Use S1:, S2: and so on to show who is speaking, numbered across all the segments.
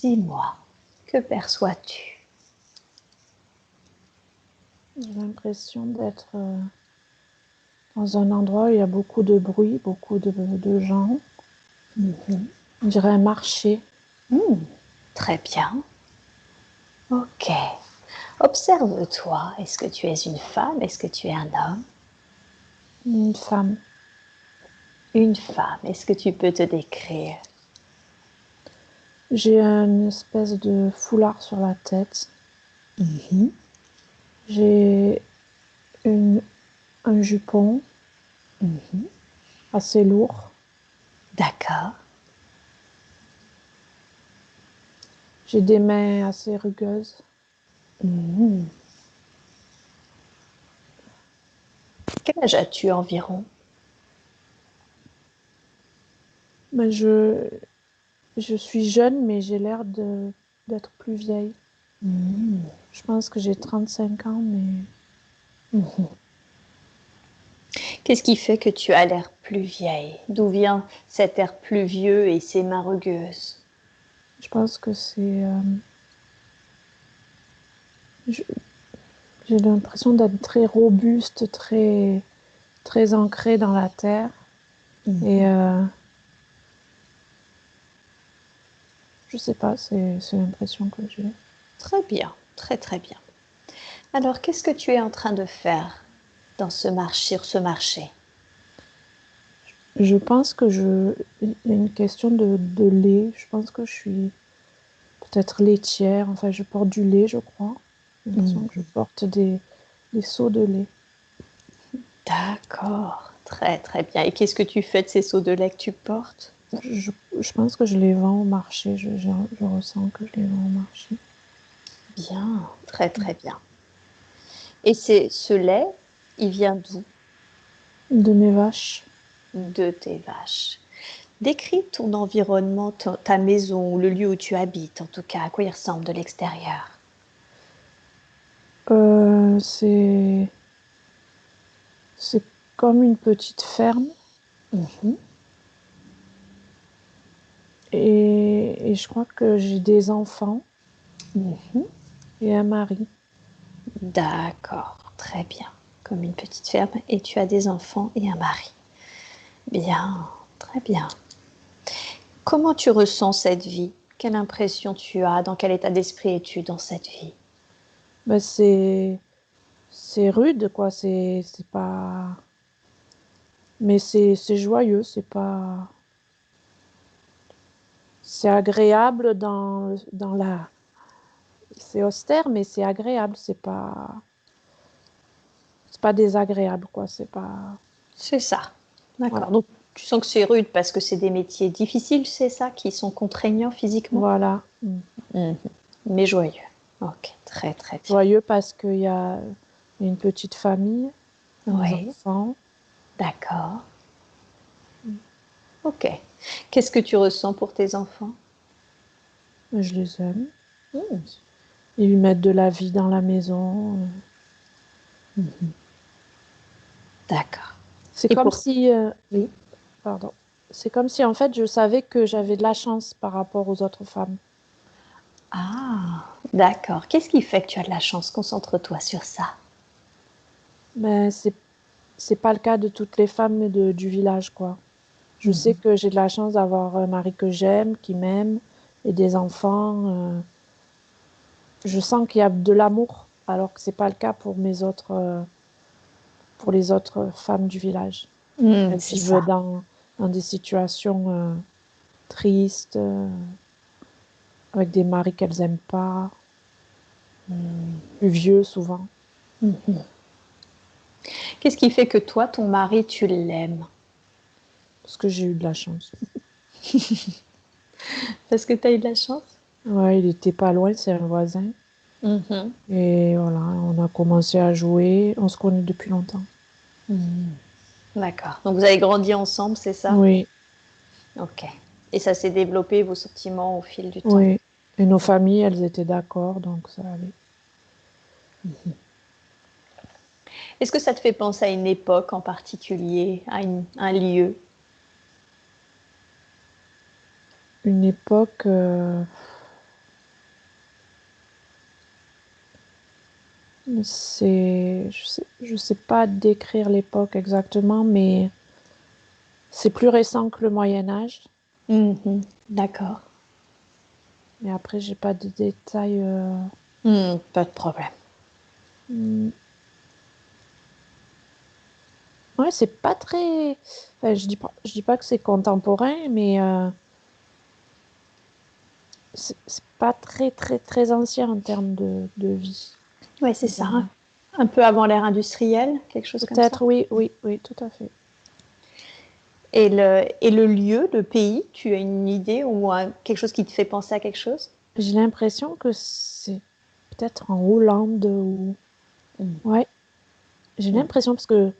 S1: Dis-moi, que perçois-tu?
S2: J'ai l'impression d'être dans un endroit où il y a beaucoup de bruit, beaucoup de gens. On dirait un marché.
S1: Très bien. Ok. Observe-toi. Est-ce que tu es une femme? Est-ce que tu es un homme?
S2: Une femme.
S1: Une femme. Est-ce que tu peux te décrire?
S2: J'ai une espèce de foulard sur la tête. J'ai un jupon assez lourd.
S1: D'accord.
S2: J'ai des mains assez rugueuses.
S1: Quel âge as-tu environ?
S2: Mais je suis jeune, mais j'ai l'air d'être plus vieille. Je pense que j'ai 35 ans, mais
S1: Qu'est-ce qui fait que tu as l'air plus vieille? D'où vient cet air plus vieux et ces mains rugueuses?
S2: je pense que c'est... j'ai l'impression d'être très robuste, très ancrée dans la terre. Et je sais pas, c'est l'impression que j'ai.
S1: Très bien, très très bien. Alors, qu'est-ce que tu es en train de faire dans ce marché, sur ce marché?
S2: Je pense que il y a une question de lait. Je pense que je suis peut-être laitière. Enfin, je porte du lait, je crois. J'ai l'impression que je porte des seaux de lait.
S1: D'accord, très très bien. Et qu'est-ce que tu fais de ces seaux de lait que tu portes?
S2: Je pense que je les vends au marché. Je ressens que je les vends au marché.
S1: Bien, très très bien. Et ce lait, il vient d'où?
S2: De mes vaches.
S1: De tes vaches. Décris ton environnement, ta maison, le lieu où tu habites, en tout cas, à quoi il ressemble de l'extérieur.
S2: C'est comme une petite ferme. Et je crois que j'ai des enfants et un mari.
S1: D'accord, très bien. Comme une petite ferme et tu as des enfants et un mari. Bien, très bien. Comment tu ressens cette vie? Quelle impression tu as? Dans quel état d'esprit es-tu dans cette vie?
S2: Ben c'est rude, quoi. C'est pas. Mais c'est joyeux, c'est pas. C'est agréable dans la. C'est austère, mais c'est agréable. C'est pas désagréable, quoi. C'est pas.
S1: C'est ça.
S2: Voilà.
S1: D'accord. Donc tu sens que c'est rude parce que c'est des métiers difficiles, c'est ça, qui sont contraignants physiquement?
S2: Voilà.
S1: Mais joyeux. Ok, très très bien.
S2: Joyeux parce qu'il y a une petite famille, des
S1: Oui,
S2: enfants.
S1: d'accord. Ok. Qu'est-ce que tu ressens pour tes enfants?
S2: Je les aime. Ils mettent de la vie dans la maison.
S1: D'accord.
S2: C'est
S1: Et
S2: comme
S1: pour...
S2: si,
S1: Oui.
S2: pardon, c'est comme si en fait je savais que j'avais de la chance par rapport aux autres femmes.
S1: Ah, d'accord. Qu'est-ce qui fait que tu as de la chance? Concentre-toi sur ça.
S2: Mais c'est pas le cas de toutes les femmes du village, quoi. Je sais que j'ai de la chance d'avoir un mari que j'aime, qui m'aime, et des enfants. Je sens qu'il y a de l'amour, alors que c'est pas le cas pour pour les autres femmes du village. Elles
S1: C'est
S2: vivent
S1: ça.
S2: dans des situations tristes, avec des maris qu'elles aiment pas, plus vieux souvent.
S1: Qu'est-ce qui fait que toi, ton mari, tu l'aimes?
S2: Parce que j'ai eu de la chance.
S1: Parce que tu as eu de la chance?
S2: Ouais, il était pas loin, c'est un voisin. Et voilà, on a commencé à jouer. On se connaît depuis longtemps.
S1: D'accord. Donc vous avez grandi ensemble, c'est ça?
S2: Oui,
S1: Ok. Et ça s'est développé, vos sentiments, au fil du temps?
S2: oui. Et nos familles, elles étaient d'accord, donc ça allait.
S1: Est-ce que ça te fait penser à une époque en particulier, à un lieu?
S2: Une époque, Je sais pas décrire l'époque exactement, mais c'est plus récent que le Moyen Âge.
S1: Mhm. D'accord.
S2: Mais après, j'ai pas de détails.
S1: Pas de problème.
S2: Hmm. Ouais, c'est pas très. Enfin, je dis pas que c'est contemporain, mais c'est pas très, très, très ancien en termes de vie.
S1: Oui, c'est ça, hein. Un peu avant l'ère industrielle, quelque chose comme ça.
S2: Peut-être, oui, oui, oui, tout à fait.
S1: Et le lieu, le pays, tu as une idée ou quelque chose qui te fait penser à quelque chose?
S2: J'ai l'impression que c'est peut-être en Hollande ou.
S1: Mm.
S2: Ouais, j'ai l'impression parce que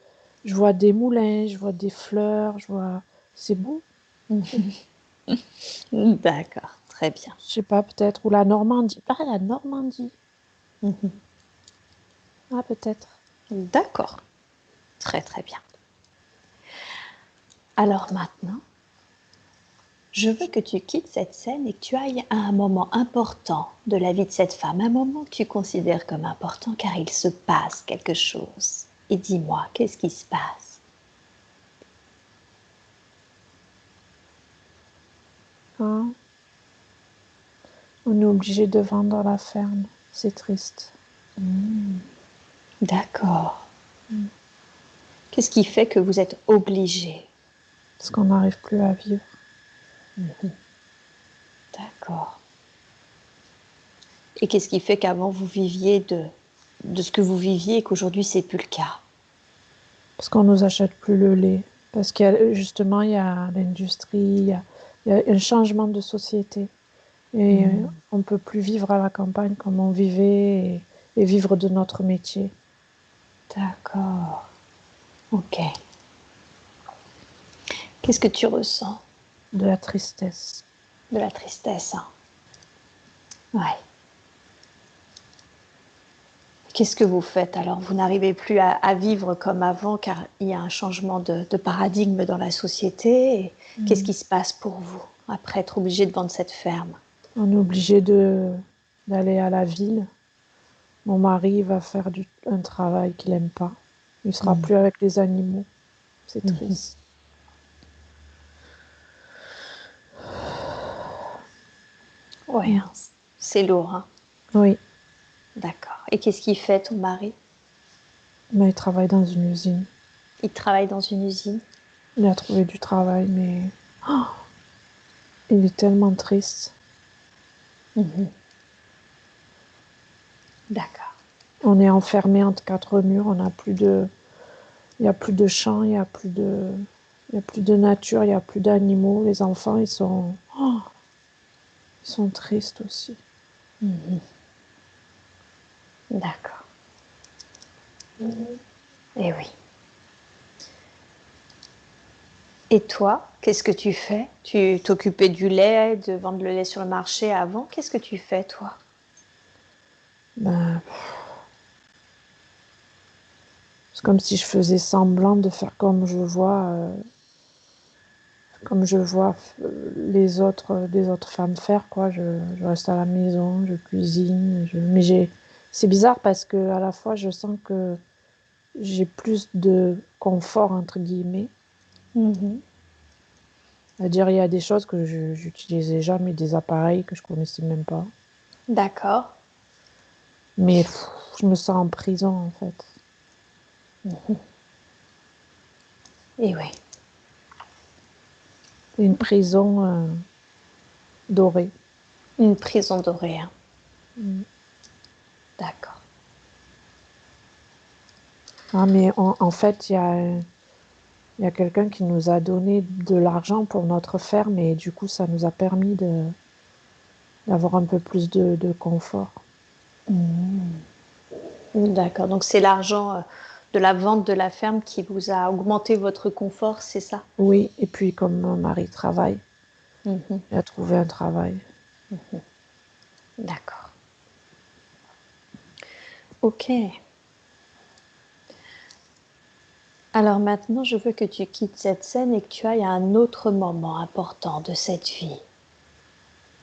S2: je vois des moulins, je vois des fleurs, je vois. C'est beau.
S1: D'accord, très bien.
S2: Je sais pas, peut-être. Ou la Normandie. Ah, la Normandie.
S1: Mhm.
S2: Ah, peut-être.
S1: D'accord, très très bien. Alors maintenant, je veux que tu quittes cette scène et que tu ailles à un moment important de la vie de cette femme, un moment que tu considères comme important car il se passe quelque chose. Et dis-moi, qu'est-ce qui se passe?
S2: Hein. On est obligé de vendre la ferme. C'est triste.
S1: D'accord.
S2: Mm.
S1: Qu'est-ce qui fait que vous êtes obligé?
S2: Parce qu'on n'arrive plus à vivre.
S1: D'accord. Et qu'est-ce qui fait qu'avant vous viviez de ce que vous viviez et qu'aujourd'hui c'est plus le cas?
S2: Parce qu'on nous achète plus le lait. Parce qu'il y a, justement, il y a l'industrie, il y a un changement de société. Et on peut plus vivre à la campagne comme on vivait et vivre de notre métier.
S1: D'accord. Ok. Qu'est-ce que tu ressens?
S2: De la tristesse.
S1: De la tristesse, hein? Ouais. Qu'est-ce que vous faites alors? Vous n'arrivez plus à vivre comme avant car il y a un changement de paradigme dans la société. Et qu'est-ce
S2: Mm.
S1: qui se passe pour vous après être obligé de vendre cette ferme?
S2: On est obligé d'aller à la ville. Mon mari va faire un travail qu'il n'aime pas. Il sera plus avec les animaux. C'est triste.
S1: Ouais,
S2: Mm.
S1: hein, c'est lourd, hein?
S2: Oui,
S1: D'accord. Et qu'est-ce qu'il fait ton mari?
S2: mais il travaille dans une usine.
S1: Il travaille dans une usine?
S2: Il a trouvé du travail, mais il est tellement triste.
S1: D'accord.
S2: On est enfermé entre quatre murs. Il y a plus de champs, il y a plus de nature, il y a plus d'animaux. Les enfants, ils sont tristes aussi.
S1: D'accord. Et oui. Et toi, qu'est-ce que tu fais? Tu t'occupais du lait, de vendre le lait sur le marché avant. Qu'est-ce que tu fais, toi?
S2: Ben, c'est comme si je faisais semblant de faire comme je vois les autres femmes faire, quoi. Je reste à la maison, je cuisine, c'est bizarre parce que à la fois je sens que j'ai plus de confort entre guillemets.
S1: Mhm.
S2: C'est-à-dire il y a des choses que je n'utilisais jamais, des appareils que je connaissais même pas.
S1: D'accord.
S2: Mais je me sens en prison en fait.
S1: Et oui.
S2: Une prison dorée.
S1: Une prison dorée, hein.
S2: Mm.
S1: D'accord.
S2: Ah, mais en fait, il y a quelqu'un qui nous a donné de l'argent pour notre ferme et du coup, ça nous a permis d'avoir un peu plus de confort.
S1: D'accord. Donc c'est l'argent de la vente de la ferme qui vous a augmenté votre confort, c'est ça?
S2: Oui, et puis comme mon mari travaille,
S1: Mhm.
S2: il a trouvé un travail.
S1: D'accord. Ok. Alors maintenant, je veux que tu quittes cette scène et que tu ailles à un autre moment important de cette vie.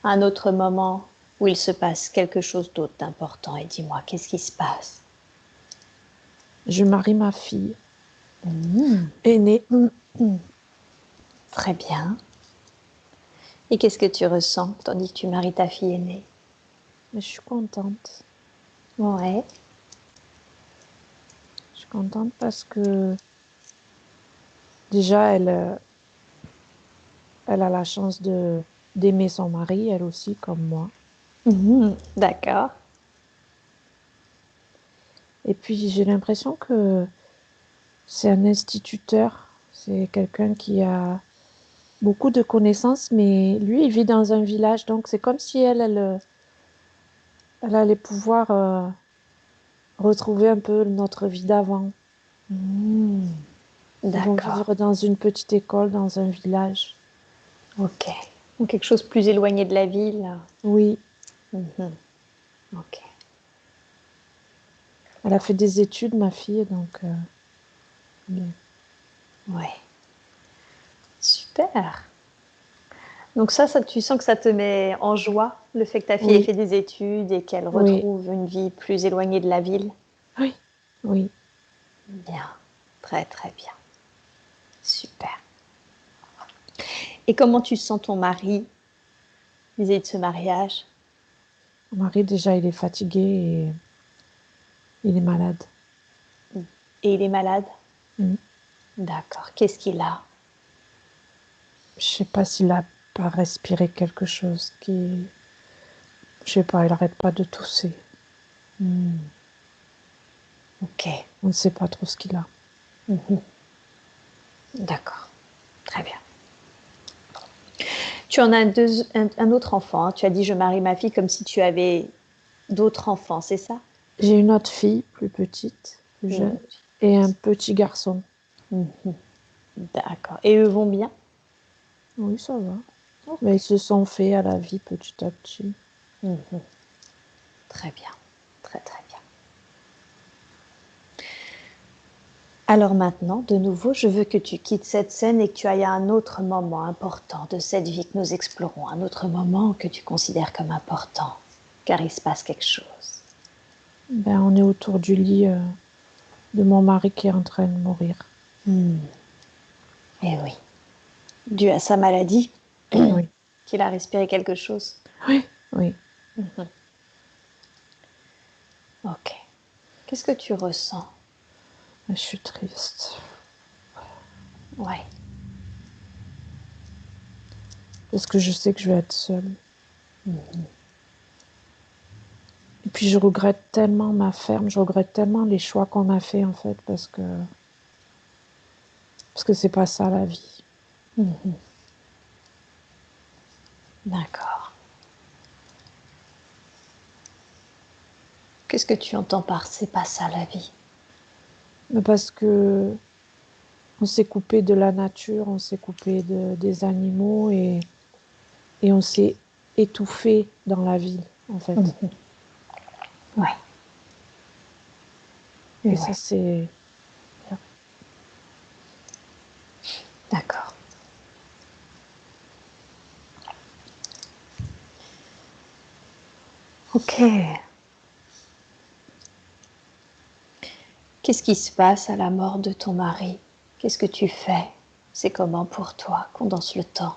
S1: Un autre moment où il se passe quelque chose d'autre d'important. Et dis-moi, qu'est-ce qui se passe?
S2: Je marie ma fille
S1: Mhm.
S2: aînée.
S1: Très bien. Et qu'est-ce que tu ressens tandis que tu maries ta fille aînée?
S2: Mais je suis contente.
S1: Ouais.
S2: Je suis contente parce que déjà, elle a la chance d'aimer son mari, elle aussi, comme moi.
S1: Mhm. D'accord.
S2: Et puis, j'ai l'impression que c'est un instituteur. C'est quelqu'un qui a beaucoup de connaissances, mais lui, il vit dans un village. Donc, c'est comme si elle allait pouvoir retrouver un peu notre vie d'avant.
S1: Mhm.
S2: Ils vont
S1: D'accord.
S2: vivre dans une petite école, dans un village.
S1: Ok. Donc quelque chose plus éloigné de la ville.
S2: Oui,
S1: Mhm. Ok.
S2: elle a fait des études, ma fille, donc bien.
S1: Ouais. Super. Donc ça, tu sens que ça te met en joie, le fait que ta fille ait
S2: Oui,
S1: fait des études et qu'elle
S2: oui,
S1: retrouve une vie plus éloignée de la ville.
S2: oui, oui.
S1: Bien. Très très bien. Super. Et comment tu sens ton mari vis-à-vis de ce mariage?
S2: Mon mari, déjà, il est fatigué et il est malade.
S1: Et il est malade?
S2: Mm.
S1: D'accord. Qu'est-ce qu'il a?
S2: Je sais pas s'il a pas respiré quelque chose qui... Je sais pas, il arrête pas de tousser.
S1: Ok.
S2: On ne sait pas trop ce qu'il a.
S1: D'accord. Très bien. Tu en as un autre enfant, hein. Tu as dit je marie ma fille comme si tu avais d'autres enfants, c'est ça?
S2: J'ai une autre fille, plus petite, plus
S1: Une
S2: jeune,
S1: autre
S2: et un petit garçon.
S1: fille. D'accord. Et eux vont bien?
S2: Oui, ça va. Mais
S1: Ok.
S2: ils se sont faits à la vie petit à petit.
S1: Très bien. Très très bien. Alors maintenant, de nouveau, je veux que tu quittes cette scène et que tu ailles à un autre moment important de cette vie que nous explorons, un autre moment que tu considères comme important, car il se passe quelque chose.
S2: Ben, on est autour du lit de mon mari qui est en train de mourir.
S1: Eh oui, dû à sa maladie,
S2: Oui,
S1: qu'il a respiré quelque chose.
S2: oui, oui.
S1: Ok. Qu'est-ce que tu ressens?
S2: Je suis triste.
S1: Ouais.
S2: Parce que je sais que je vais être seule. Et puis je regrette tellement ma ferme, je regrette tellement les choix qu'on a fait en fait, parce que c'est pas ça la vie.
S1: D'accord. Qu'est-ce que tu entends par c'est pas ça la vie?
S2: Mais parce que on s'est coupé de la nature, on s'est coupé des animaux et on s'est étouffé dans la ville en fait.
S1: Ouais.
S2: Et
S1: Et
S2: ça
S1: ouais.
S2: c'est...
S1: D'accord. Ok. Qu'est-ce qui se passe à la mort de ton mari? Qu'est-ce que tu fais? C'est comment pour toi? Condense le temps.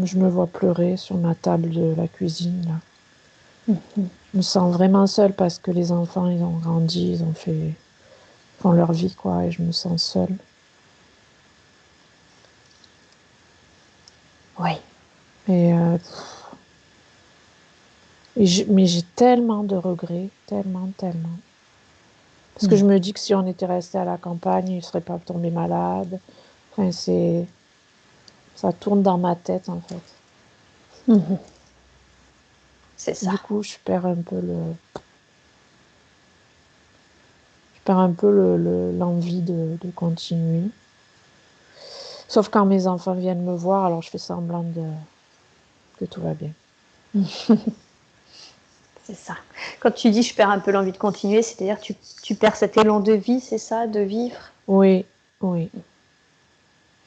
S2: Je me vois pleurer sur ma table de la cuisine là. Je me sens vraiment seule parce que les enfants ils ont grandi, font leur vie quoi et je me sens seule.
S1: Oui.
S2: Et, mais j'ai tellement de regrets, tellement, tellement. Parce que je me dis que si on était resté à la campagne, il ne serait pas tombé malade. Enfin, ça tourne dans ma tête, en fait.
S1: C'est ça.
S2: Du coup, je perds un peu l'envie de continuer. Sauf quand mes enfants viennent me voir, alors je fais semblant que tout va bien.
S1: C'est ça. Quand tu dis je perds un peu l'envie de continuer, c'est-à-dire tu perds cet élan de vie, c'est ça, de vivre?
S2: Oui, oui.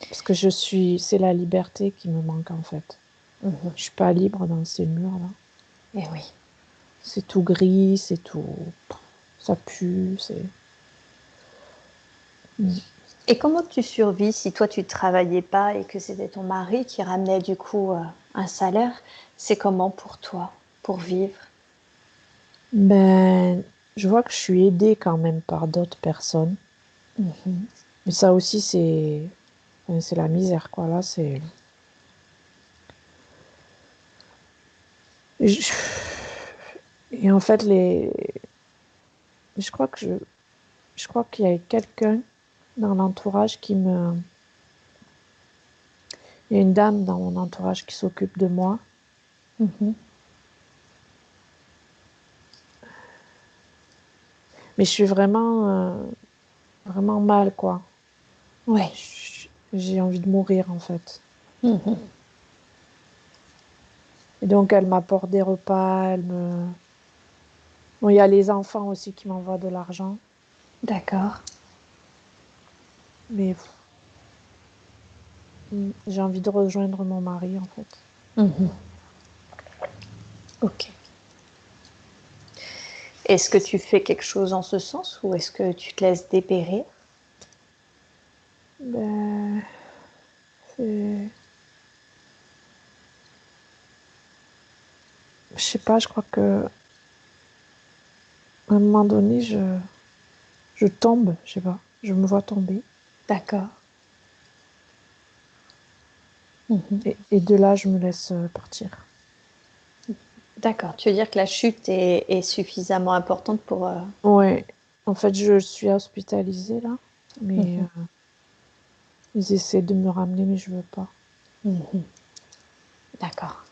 S2: Parce que c'est la liberté qui me manque, en fait. Je suis pas libre dans ces murs-là.
S1: Eh oui.
S2: C'est tout gris, c'est tout. ça pue, c'est... Mm.
S1: Et comment tu survis si toi tu ne travaillais pas et que c'était ton mari qui ramenait du coup un salaire? C'est comment pour toi, pour vivre?
S2: Ben, je vois que je suis aidée quand même par d'autres personnes.
S1: Mhm.
S2: Mais ça aussi, c'est la misère, quoi. Là, c'est... Je- Et en fait, je crois que je crois qu'il y a quelqu'un dans l'entourage qui me... Il y a une dame dans mon entourage qui s'occupe de moi.
S1: Mhm.
S2: Mais je suis vraiment mal, quoi.
S1: Ouais.
S2: J'ai envie de mourir, en fait.
S1: Mhm.
S2: Et donc, elle m'apporte des repas, elle me... Bon, il y a les enfants aussi qui m'envoient de l'argent.
S1: D'accord.
S2: Mais j'ai envie de rejoindre mon mari, en fait.
S1: Mhm. Ok. Est-ce que tu fais quelque chose en ce sens ou est-ce que tu te laisses dépérir?
S2: Ben, c'est... Je sais pas, je crois que à un moment donné, je tombe, je sais pas, je me vois tomber.
S1: D'accord. Mhm.
S2: Et de là, je me laisse partir.
S1: D'accord. Tu veux dire que la chute est suffisamment importante pour...
S2: Ouais, en fait, je suis hospitalisée là, mais
S1: Mhm.
S2: ils essaient de me ramener, mais je veux pas.
S1: Mhm. D'accord.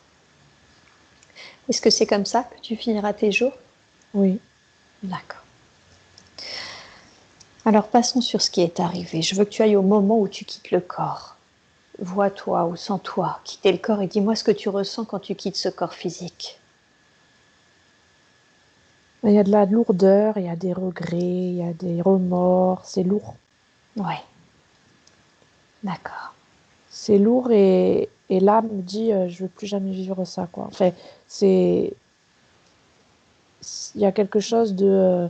S1: Est-ce que c'est comme ça que tu finiras tes jours?
S2: Oui,
S1: D'accord. Alors passons sur ce qui est arrivé. Je veux que tu ailles au moment où tu quittes le corps. Vois-toi ou sens-toi quitter le corps et dis-moi ce que tu ressens quand tu quittes ce corps physique.
S2: il y a de la lourdeur, il y a des regrets, il y a des remords, c'est lourd.
S1: Ouais, d'accord.
S2: C'est lourd et là me dit je veux plus jamais vivre ça quoi. Enfin, c'est il y a quelque chose de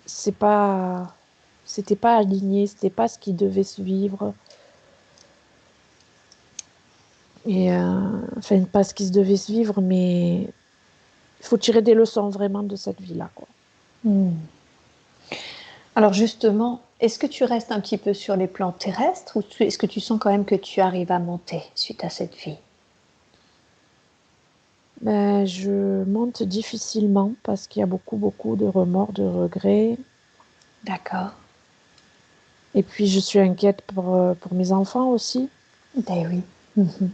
S2: c'est pas c'était pas aligné, c'était pas ce qui devait se vivre et enfin pas ce qui se devait se vivre mais il faut tirer des leçons vraiment de cette vie-là quoi.
S1: Hmm. Alors justement, est-ce que tu restes un petit peu sur les plans terrestres ou est-ce que tu sens quand même que tu arrives à monter suite à cette vie?
S2: Ben, je monte difficilement parce qu'il y a beaucoup de remords, de regrets
S1: D'accord.
S2: et puis je suis inquiète pour mes enfants aussi.
S1: Ben oui. Mhm.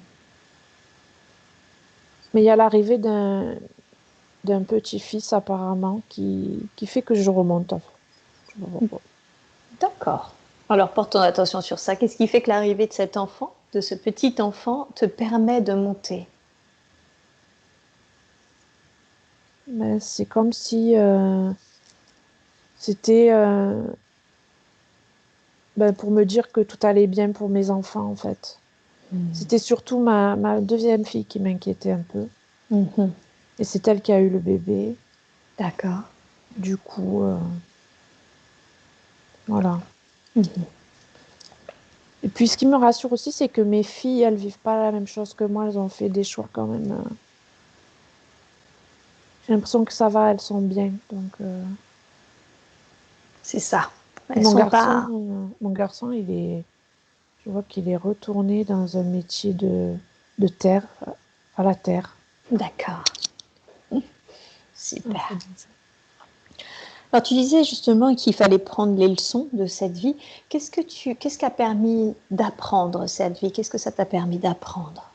S2: Mais il y a l'arrivée d'un petit-fils apparemment qui fait que je remonte en fait. Je sais pas pourquoi.
S1: D'accord. Alors porte ton attention sur ça. Qu'est-ce qui fait que l'arrivée de cet enfant, de ce petit enfant, te permet de monter?
S2: Mais c'est comme si c'était ben, pour me dire que tout allait bien pour mes enfants en fait.
S1: Hmm.
S2: C'était surtout ma deuxième fille qui m'inquiétait un peu.
S1: Mhm.
S2: Et c'est elle qui a eu le bébé.
S1: D'accord.
S2: Du coup, voilà.
S1: Mhm.
S2: Et puis ce qui me rassure aussi, c'est que mes filles, elles vivent pas la même chose que moi. Elles ont fait des choix quand même. J'ai l'impression que ça va, elles sont bien. Donc,
S1: C'est ça.
S2: et
S1: Elles sont pas.
S2: mon garçon, je vois qu'il est retourné dans un métier de terre, à la terre.
S1: D'accord.
S2: Un
S1: Super.
S2: peu dans ça.
S1: Alors tu disais justement qu'il fallait prendre les leçons de cette vie. Qu'est-ce qui a permis d'apprendre cette vie? Qu'est-ce que ça t'a permis d'apprendre?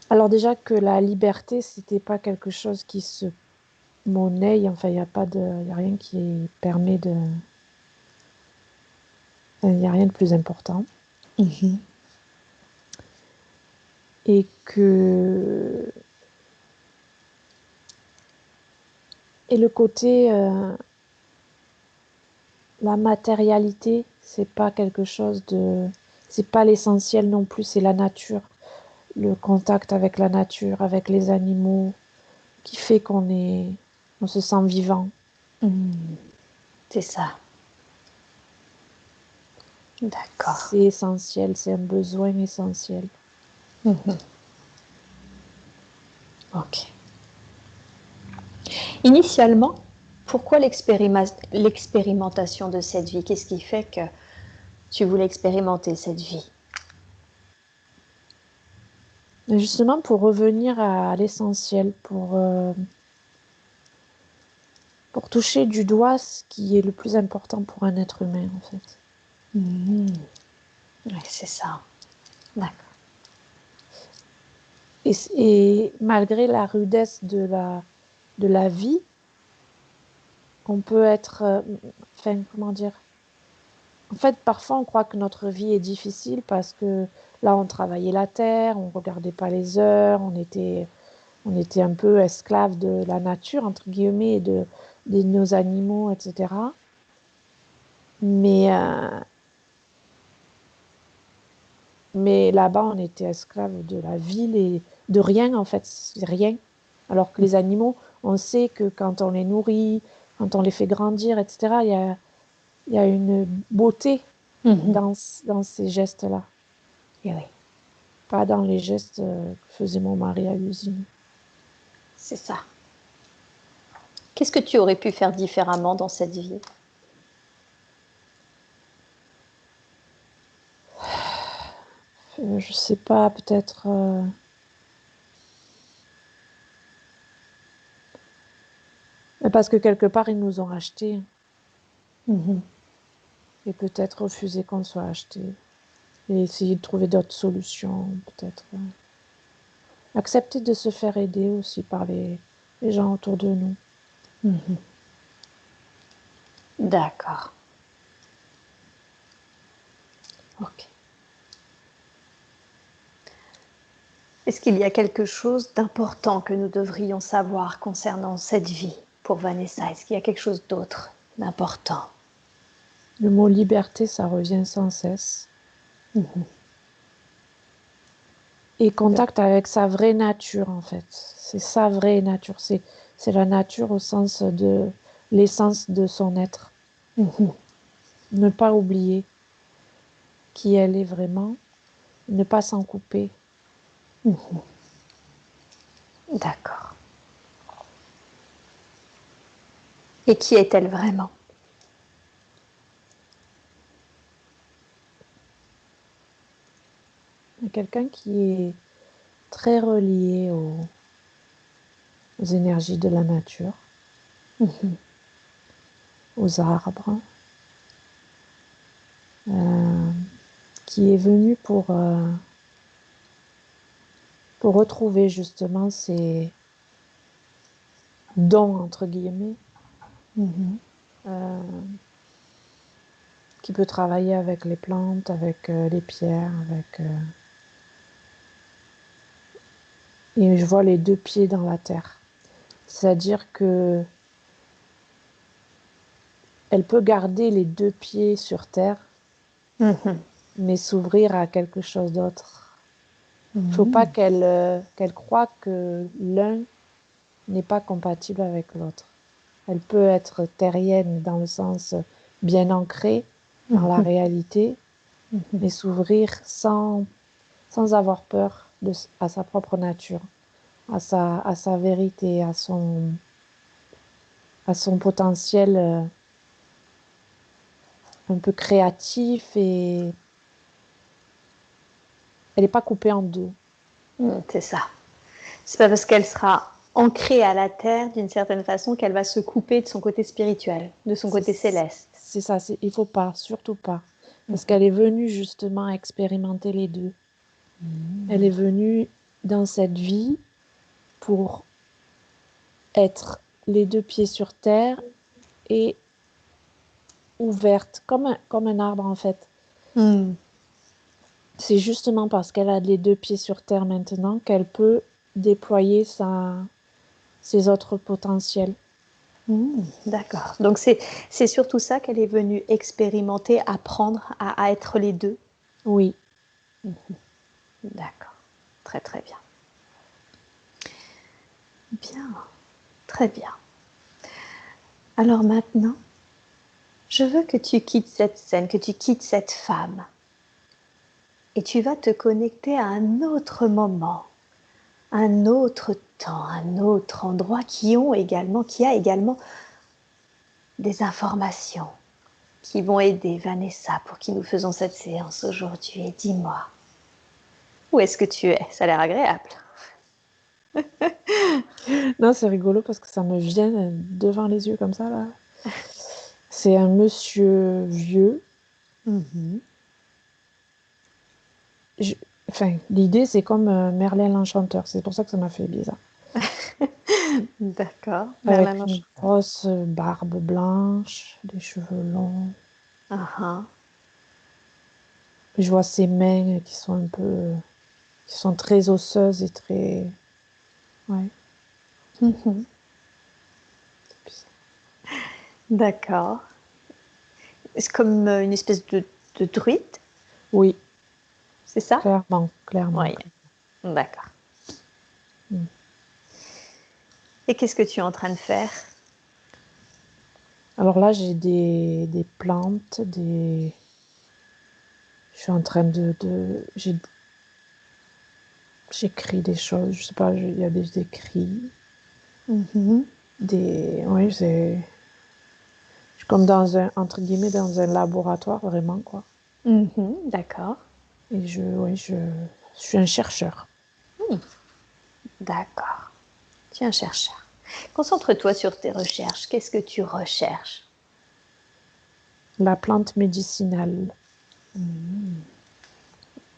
S2: Alors déjà que la liberté, c'était pas quelque chose qui se monnaie. Enfin, il y a rien qui permet de, enfin, il y a rien de plus important.
S1: Mhm.
S2: Et que, et le côté, la matérialité, c'est pas quelque chose de, c'est pas l'essentiel non plus, c'est la nature, le contact avec la nature, avec les animaux, qui fait on se sent vivant.
S1: C'est ça. D'accord.
S2: C'est essentiel, c'est un besoin essentiel.
S1: Ok. Initialement, pourquoi l'expérimentation de cette vie? Qu'est-ce qui fait que tu voulais expérimenter cette vie?
S2: Et justement, pour revenir à l'essentiel, pour toucher du doigt ce qui est le plus important pour un être humain, en fait.
S1: Oui, c'est ça. D'accord.
S2: Et malgré la rudesse de la vie, on peut être, enfin, comment dire? En fait, parfois, on croit que notre vie est difficile parce que là, on travaillait la terre, on regardait pas les heures, on était un peu esclaves de la nature, entre guillemets, et de nos animaux, etc. Mais là-bas, on était esclaves de la ville et de rien, en fait, c'est rien. Alors que les animaux, on sait que quand on les nourrit, quand on les fait grandir, etc., il y a une beauté dans ces gestes-là.
S1: Et oui,
S2: Pas dans les gestes que faisait mon mari à l'usine.
S1: c'est ça. Qu'est-ce que tu aurais pu faire différemment dans cette vie?
S2: Je sais pas, peut-être. Parce que quelque part, ils nous ont achetés. Et peut-être refuser qu'on soit acheté. Et essayer de trouver d'autres solutions, peut-être. Accepter de se faire aider aussi par les gens autour de nous.
S1: D'accord. Ok. Est-ce qu'il y a quelque chose d'important que nous devrions savoir concernant cette vie pour Vanessa? Est-ce qu'il y a quelque chose d'autre d'important?
S2: Le mot liberté, ça revient sans cesse. Et contact avec sa vraie nature, en fait. C'est sa vraie nature. C'est la nature au sens de l'essence de son être. Ne pas oublier qui elle est vraiment, ne pas s'en couper.
S1: D'accord. Et qui est-elle vraiment?
S2: Quelqu'un qui est très relié aux énergies de la nature, aux arbres, qui est venu pour retrouver justement ses dons, entre guillemets, qui peut travailler avec les plantes, avec les pierres, et je vois les deux pieds dans la terre. C'est-à-dire que elle peut garder les deux pieds sur terre, mais s'ouvrir à quelque chose d'autre. Il ne faut pas qu'elle croie que l'un n'est pas compatible avec l'autre. Elle peut être terrienne dans le sens bien ancrée dans la réalité, mais s'ouvrir sans avoir peur à sa propre nature, à sa vérité, à son potentiel un peu créatif, et elle n'est pas coupée en deux.
S1: C'est ça. C'est pas parce qu'elle sera ancrée à la terre d'une certaine façon qu'elle va se couper de son côté spirituel, de son côté céleste.
S2: C'est ça, il ne faut pas, surtout pas. Parce qu'elle est venue justement expérimenter les deux. Elle est venue dans cette vie pour être les deux pieds sur terre et ouverte, comme un arbre en fait. C'est justement parce qu'elle a les deux pieds sur terre maintenant qu'elle peut déployer ses autres potentiels.
S1: D'accord. Donc c'est surtout ça qu'elle est venue expérimenter, apprendre à être les deux.
S2: Oui.
S1: D'accord. Très très bien. Bien. Très bien. Alors maintenant, je veux que tu quittes cette scène, que tu quittes cette femme. Et tu vas te connecter à un autre moment, un autre temps, un autre endroit qui a également des informations qui vont aider Vanessa pour qui nous faisons cette séance aujourd'hui. Et dis-moi, où est-ce que tu es? Ça a l'air agréable.
S2: Non, c'est rigolo parce que ça me vient devant les yeux comme ça, là. C'est un monsieur vieux. Je- Enfin, l'idée, c'est comme Merlin l'Enchanteur. C'est pour ça que ça m'a fait bizarre.
S1: D'accord.
S2: Avec
S1: Merlin
S2: une
S1: Manche.
S2: grosse barbe blanche, des cheveux longs.
S1: Ah,
S2: Je vois ses mains qui sont un peu, qui sont très osseuses et très, ouais.
S1: mhm. D'accord. C'est comme une espèce de druide,
S2: Oui,
S1: c'est ça?
S2: clairement, clairement,
S1: Oui.
S2: clairement.
S1: D'accord.
S2: Mm.
S1: Et qu'est-ce que tu es en train de faire?
S2: Alors là, j'ai des plantes, des. Je suis en train j'écris des choses. Je sais pas, il y a des écrits,
S1: Mhm.
S2: des. Oui, je suis comme dans un, entre guillemets, dans un laboratoire, vraiment, quoi.
S1: Mhm. D'accord.
S2: Et oui, je suis un chercheur.
S1: D'accord. Tu es un chercheur. Concentre-toi sur tes recherches. Qu'est-ce que tu recherches?
S2: La plante médicinale.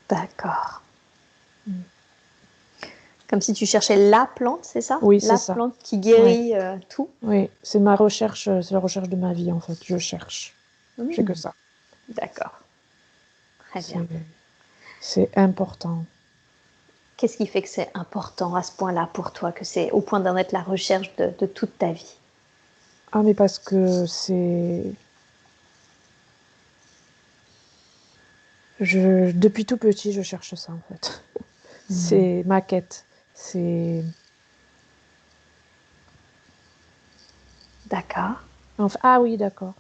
S1: D'accord.
S2: Mm.
S1: Comme si tu cherchais la plante, c'est ça?
S2: Oui, c'est
S1: La
S2: ça.
S1: plante qui
S2: Ouais.
S1: guérit tout?
S2: Oui, c'est ma recherche, c'est la recherche de ma vie, en fait. Je cherche. Je fais que ça.
S1: D'accord. Très bien.
S2: C'est, c'est important.
S1: Qu'est-ce qui fait que c'est important à ce point-là pour toi, que c'est au point d'en être la recherche de toute ta vie?
S2: Ah, mais parce que c'est. Depuis tout petit, je cherche ça, en fait. C'est ma quête. C'est.
S1: D'accord.
S2: Ah oui, d'accord.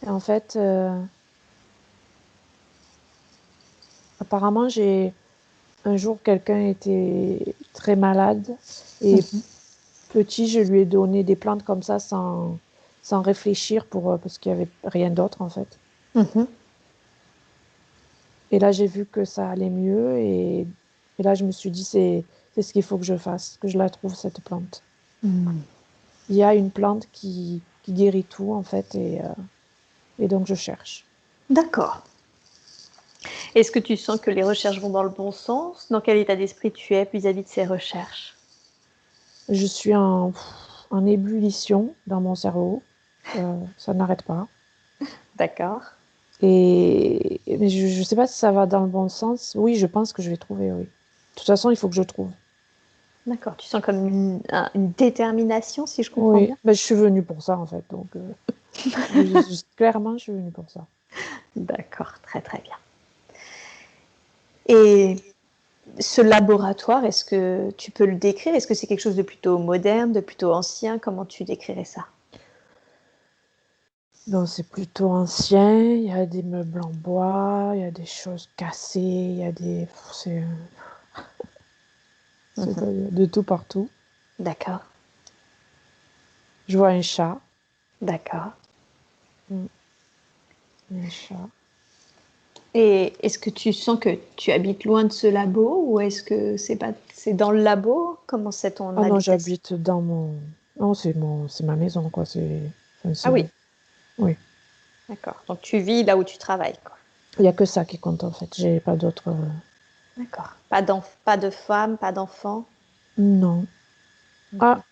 S2: Et en fait, apparemment, un jour, quelqu'un était très malade et petit, je lui ai donné des plantes comme ça sans réfléchir parce qu'il n'y avait rien d'autre, en fait.
S1: Mhm.
S2: Et là, j'ai vu que ça allait mieux et là, je me suis dit, c'est ce qu'il faut que je fasse, que je la trouve, cette plante. Il y a une plante qui guérit tout, en fait, et donc je cherche.
S1: D'accord. Est-ce que tu sens que les recherches vont dans le bon sens? Dans quel état d'esprit tu es vis-à-vis de ces recherches?
S2: Je suis en ébullition dans mon cerveau. Ça n'arrête pas.
S1: D'accord.
S2: Mais je ne sais pas si ça va dans le bon sens. Oui, je pense que je vais trouver, oui. De toute façon, il faut que je trouve.
S1: D'accord. Tu sens comme une détermination, si je comprends
S2: Oui,
S1: bien?
S2: ben, je suis venue pour ça, en fait. Donc, clairement, je suis venue pour ça.
S1: D'accord. Très, très bien. Et ce laboratoire, est-ce que tu peux le décrire? Est-ce que c'est quelque chose de plutôt moderne, de plutôt ancien? Comment tu décrirais ça?
S2: Donc, c'est plutôt ancien. Il y a des meubles en bois, il y a des choses cassées, il y a des.
S1: Mhm.
S2: De tout partout.
S1: D'accord.
S2: Je vois un chat.
S1: D'accord.
S2: Mm, un chat.
S1: Et est-ce que tu sens que tu habites loin de ce labo ou est-ce que c'est dans le labo? Comment c'est ton
S2: Ah non,
S1: habitation?
S2: j'habite dans mon. Non, c'est ma maison, quoi. Enfin,
S1: Ah oui,
S2: Oui.
S1: d'accord. Donc tu vis là où tu travailles, quoi.
S2: Il n'y a que ça qui compte, en fait. J'ai pas d'autres.
S1: D'accord. Pas de femme, pas d'enfant.
S2: Non. Ah,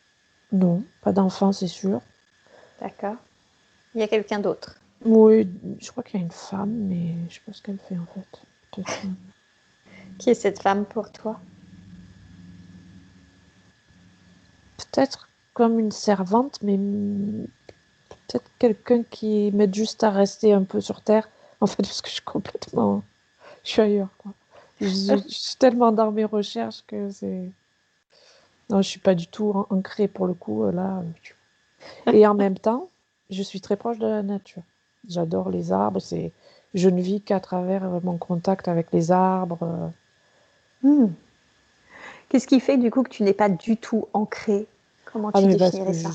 S2: non, pas d'enfant, c'est sûr.
S1: D'accord. Il y a quelqu'un d'autre.
S2: Oui, je crois qu'il y a une femme, mais je sais pas ce qu'elle fait en fait. Peut-être
S1: Qui est cette femme pour toi?
S2: peut-être comme une servante, mais peut-être quelqu'un qui m'aide juste à rester un peu sur Terre. En fait, parce que je suis complètement. Je suis ailleurs, quoi. Je suis tellement dans mes recherches que c'est. Non, je suis pas du tout ancrée pour le coup, là. Et en même temps. je suis très proche de la nature. J'adore les arbres. Je ne vis qu'à travers mon contact avec les arbres.
S1: Hmm. Qu'est-ce qui fait du coup que tu n'es pas du tout ancrée? Comment
S2: Ah,
S1: tu
S2: mais parce
S1: définirais
S2: que
S1: ça?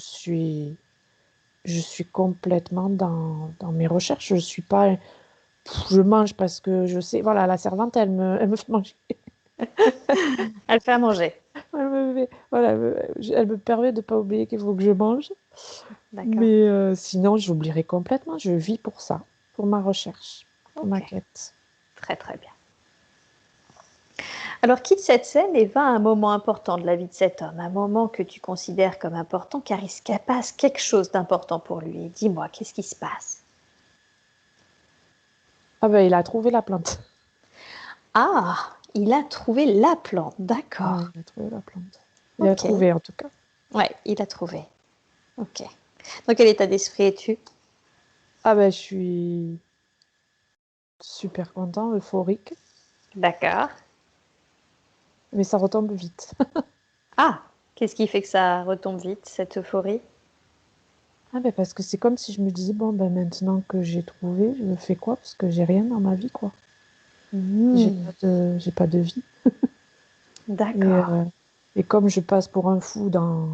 S2: je suis complètement dans mes recherches. Je suis pas, je mange parce que je sais, voilà, la servante, elle me fait manger.
S1: Elle fait à manger.
S2: Voilà, elle me permet de pas oublier qu'il faut que je mange.
S1: D'accord.
S2: Mais sinon, j'oublierai complètement. Je vis pour ça, pour ma recherche, pour ma
S1: Ok.
S2: quête.
S1: Très très bien. Alors quitte cette scène et va à un moment important de la vie de cet homme, un moment que tu considères comme important car il se passe quelque chose d'important pour lui. Dis-moi, qu'est-ce qui se passe?
S2: Ah ben, il a trouvé la plante.
S1: Ah, il a trouvé la plante,
S2: Ouais,
S1: d'accord.
S2: il a trouvé la plante. Il a
S1: Ok,
S2: trouvé, en tout cas.
S1: ouais, il a trouvé. Ok. Dans quel état d'esprit es-tu?
S2: Ah ben, je suis super content, euphorique,
S1: D'accord.
S2: mais ça retombe vite.
S1: Ah, qu'est-ce qui fait que ça retombe vite, cette euphorie?
S2: Ah ben, parce que c'est comme si je me disais, bon, ben maintenant que j'ai trouvé, je fais quoi? Parce que j'ai rien dans ma vie, quoi.
S1: Hmm,
S2: J'ai pas de vie. Et,
S1: d'accord,
S2: euh, et comme je passe pour un fou dans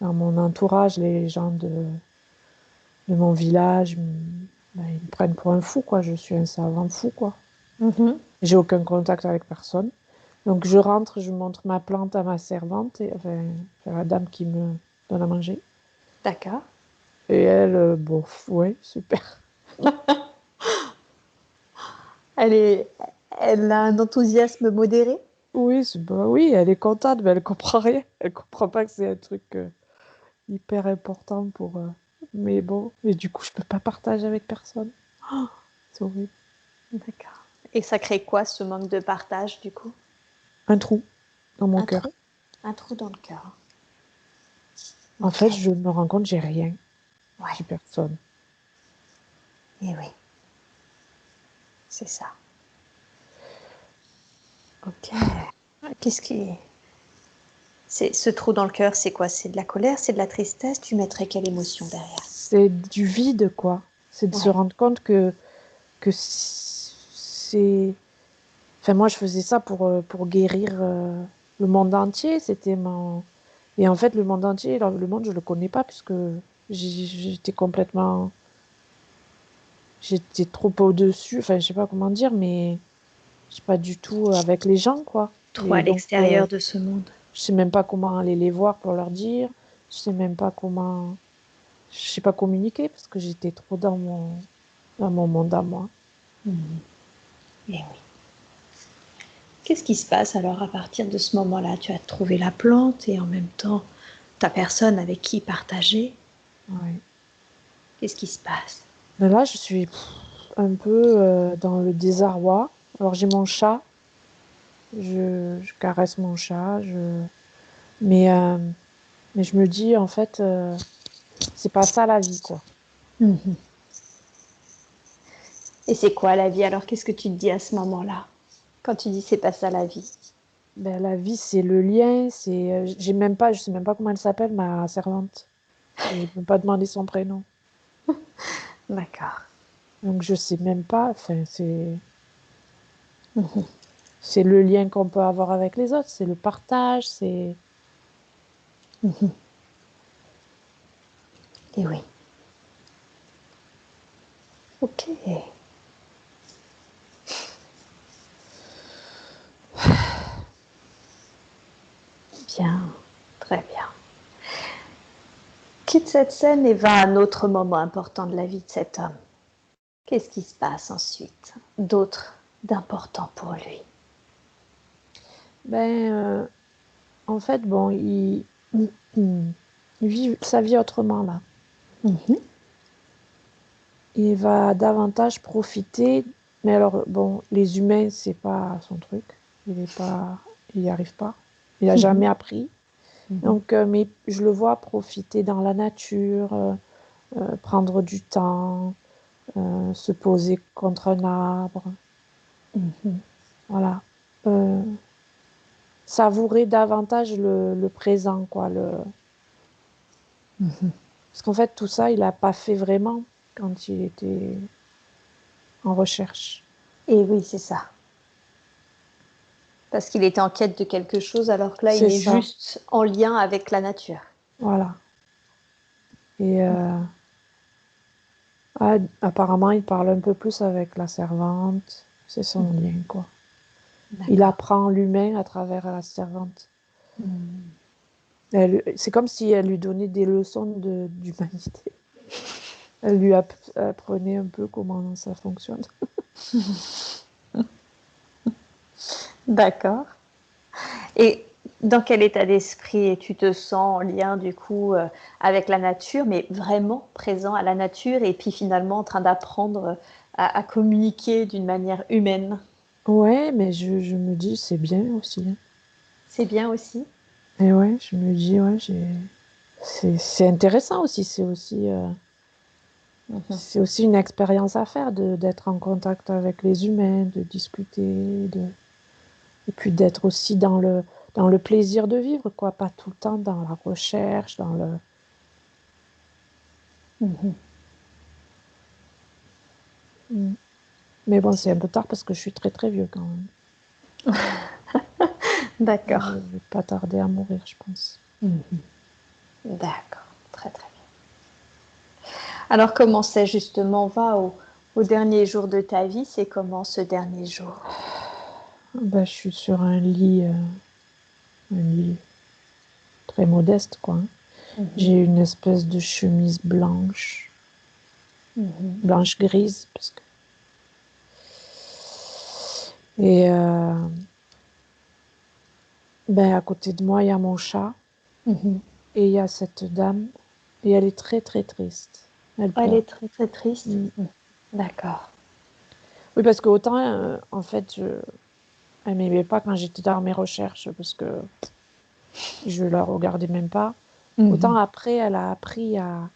S2: mon entourage, les gens de mon village, ben, ils me prennent pour un fou, quoi. Je suis un savant fou, quoi.
S1: mhm,
S2: J'ai aucun contact avec personne. Donc je rentre, je montre ma plante à ma servante, enfin, à la dame qui me donne à manger.
S1: d'accord.
S2: Et elle, bon, ouais, super.
S1: Elle est, elle a un enthousiasme modéré?
S2: Oui, bah oui, elle est contente, mais elle comprend rien. Elle comprend pas que c'est un truc hyper important pour. Mais bon, et du coup, je peux pas partager avec personne. Oh, c'est horrible.
S1: D'accord. Et ça crée quoi, ce manque de partage, du coup?
S2: Un trou dans mon
S1: Un
S2: cœur.
S1: trou, un trou dans le cœur.
S2: En
S1: Ok,
S2: fait, je me rends compte, j'ai rien.
S1: ouais,
S2: J'ai personne.
S1: et oui, c'est ça. Ok. Qu'est-ce qui... C'est ce trou dans le cœur, c'est quoi? C'est de la colère, c'est de la tristesse? Tu mettrais quelle émotion derrière?
S2: C'est du vide, quoi. C'est de se
S1: Ouais.
S2: rendre compte que c'est. Enfin, moi, je faisais ça pour guérir le monde entier. C'était mon. Et en fait, le monde entier, le monde, je le connais pas puisque j'étais complètement. J'étais trop au-dessus. Enfin, je sais pas comment dire, mais je suis pas du tout avec les gens, quoi.
S1: Trop à
S2: Et donc,
S1: l'extérieur de ce monde.
S2: je sais même pas comment aller les voir pour leur dire. Je sais même pas comment. Je sais pas communiquer parce que j'étais trop dans mon monde à moi.
S1: Mhm. Et oui. Qu'est-ce qui se passe alors à partir de ce moment-là? Tu as trouvé la plante et en même temps, ta personne avec qui partager.
S2: Ouais.
S1: Qu'est-ce qui se passe?
S2: Mais là, je suis un peu dans le désarroi. Alors, j'ai mon chat. Je caresse mon chat. Mais, euh, mais je me dis, en fait, c'est pas ça la vie, quoi.
S1: Mhm. Et c'est quoi la vie alors? Qu'est-ce que tu te dis à ce moment-là? Quand tu dis c'est pas ça la vie.
S2: Ben, la vie, c'est le lien. J'ai même pas, je sais même pas comment elle s'appelle, ma servante. J'ai même pas demandé son prénom.
S1: D'accord.
S2: Donc, je sais même pas. Enfin,
S1: Mhm.
S2: c'est le lien qu'on peut avoir avec les autres. C'est le partage.
S1: Mhm. Et oui. Ok. Bien. Très bien. Quitte cette scène et va à un autre moment important de la vie de cet homme. Qu'est-ce qui se passe ensuite d'autre d'important pour lui?
S2: Ben, en fait, bon, il vit sa vie autrement, là.
S1: Mhm.
S2: Il va davantage profiter. Mais alors, bon, les humains, c'est pas son truc. Il y arrive pas. Il a
S1: Mhm.
S2: jamais appris.
S1: Mhm.
S2: Donc, mais je le vois profiter dans la nature, prendre du temps, se poser contre un arbre,
S1: Mhm.
S2: voilà. Euh, Savourer davantage le présent, quoi.
S1: Mhm.
S2: Parce qu'en fait, tout ça, il n'a pas fait vraiment quand il était en recherche.
S1: Et oui, c'est ça. Parce qu'il était en quête de quelque chose, alors que là, il
S2: C'est
S1: est
S2: ça,
S1: juste en lien avec la nature.
S2: voilà. Et apparemment, il parle un peu plus avec la servante. C'est son lien, quoi. Il
S1: D'accord.
S2: apprend l'humain à travers la servante.
S1: Mm.
S2: C'est comme si elle lui donnait des leçons d'humanité. Elle lui apprenait un peu comment ça fonctionne.
S1: D'accord. Et dans quel état d'esprit tu te sens en lien du coup avec la nature, mais vraiment présent à la nature et puis finalement en train d'apprendre à communiquer d'une manière humaine?
S2: Ouais, mais je me dis, c'est bien aussi, hein.
S1: C'est bien aussi.
S2: Et ouais, je me dis, ouais, c'est intéressant aussi.
S1: Mhm.
S2: C'est aussi une expérience à faire d'être en contact avec les humains, de discuter, et puis d'être aussi dans le plaisir de vivre, quoi. Pas tout le temps dans la recherche, dans le.
S1: Mhm.
S2: Mm. Mais bon, c'est un peu tard parce que je suis très très vieux quand même. Je
S1: D'accord.
S2: vais pas tarder à mourir, je pense.
S1: Mhm. D'accord. Très très bien. Alors comment c'est justement, on va au dernier jour de ta vie, c'est comment ce dernier jour?
S2: Ben, je suis sur un lit très modeste, quoi, hein.
S1: Mhm.
S2: J'ai une espèce de chemise
S1: Mhm.
S2: blanche grise, parce que. Et ben, à côté de moi, il y a mon chat
S1: Mhm.
S2: et il y a cette dame et elle est très très triste. Elle
S1: Elle
S2: pleure.
S1: est très très triste.
S2: Mm.
S1: Mhm. D'accord.
S2: Oui, parce que autant, en fait, elle m'aimait pas quand j'étais dans mes recherches parce que je la regardais même pas. Autant
S1: Mhm.
S2: après, elle a appris à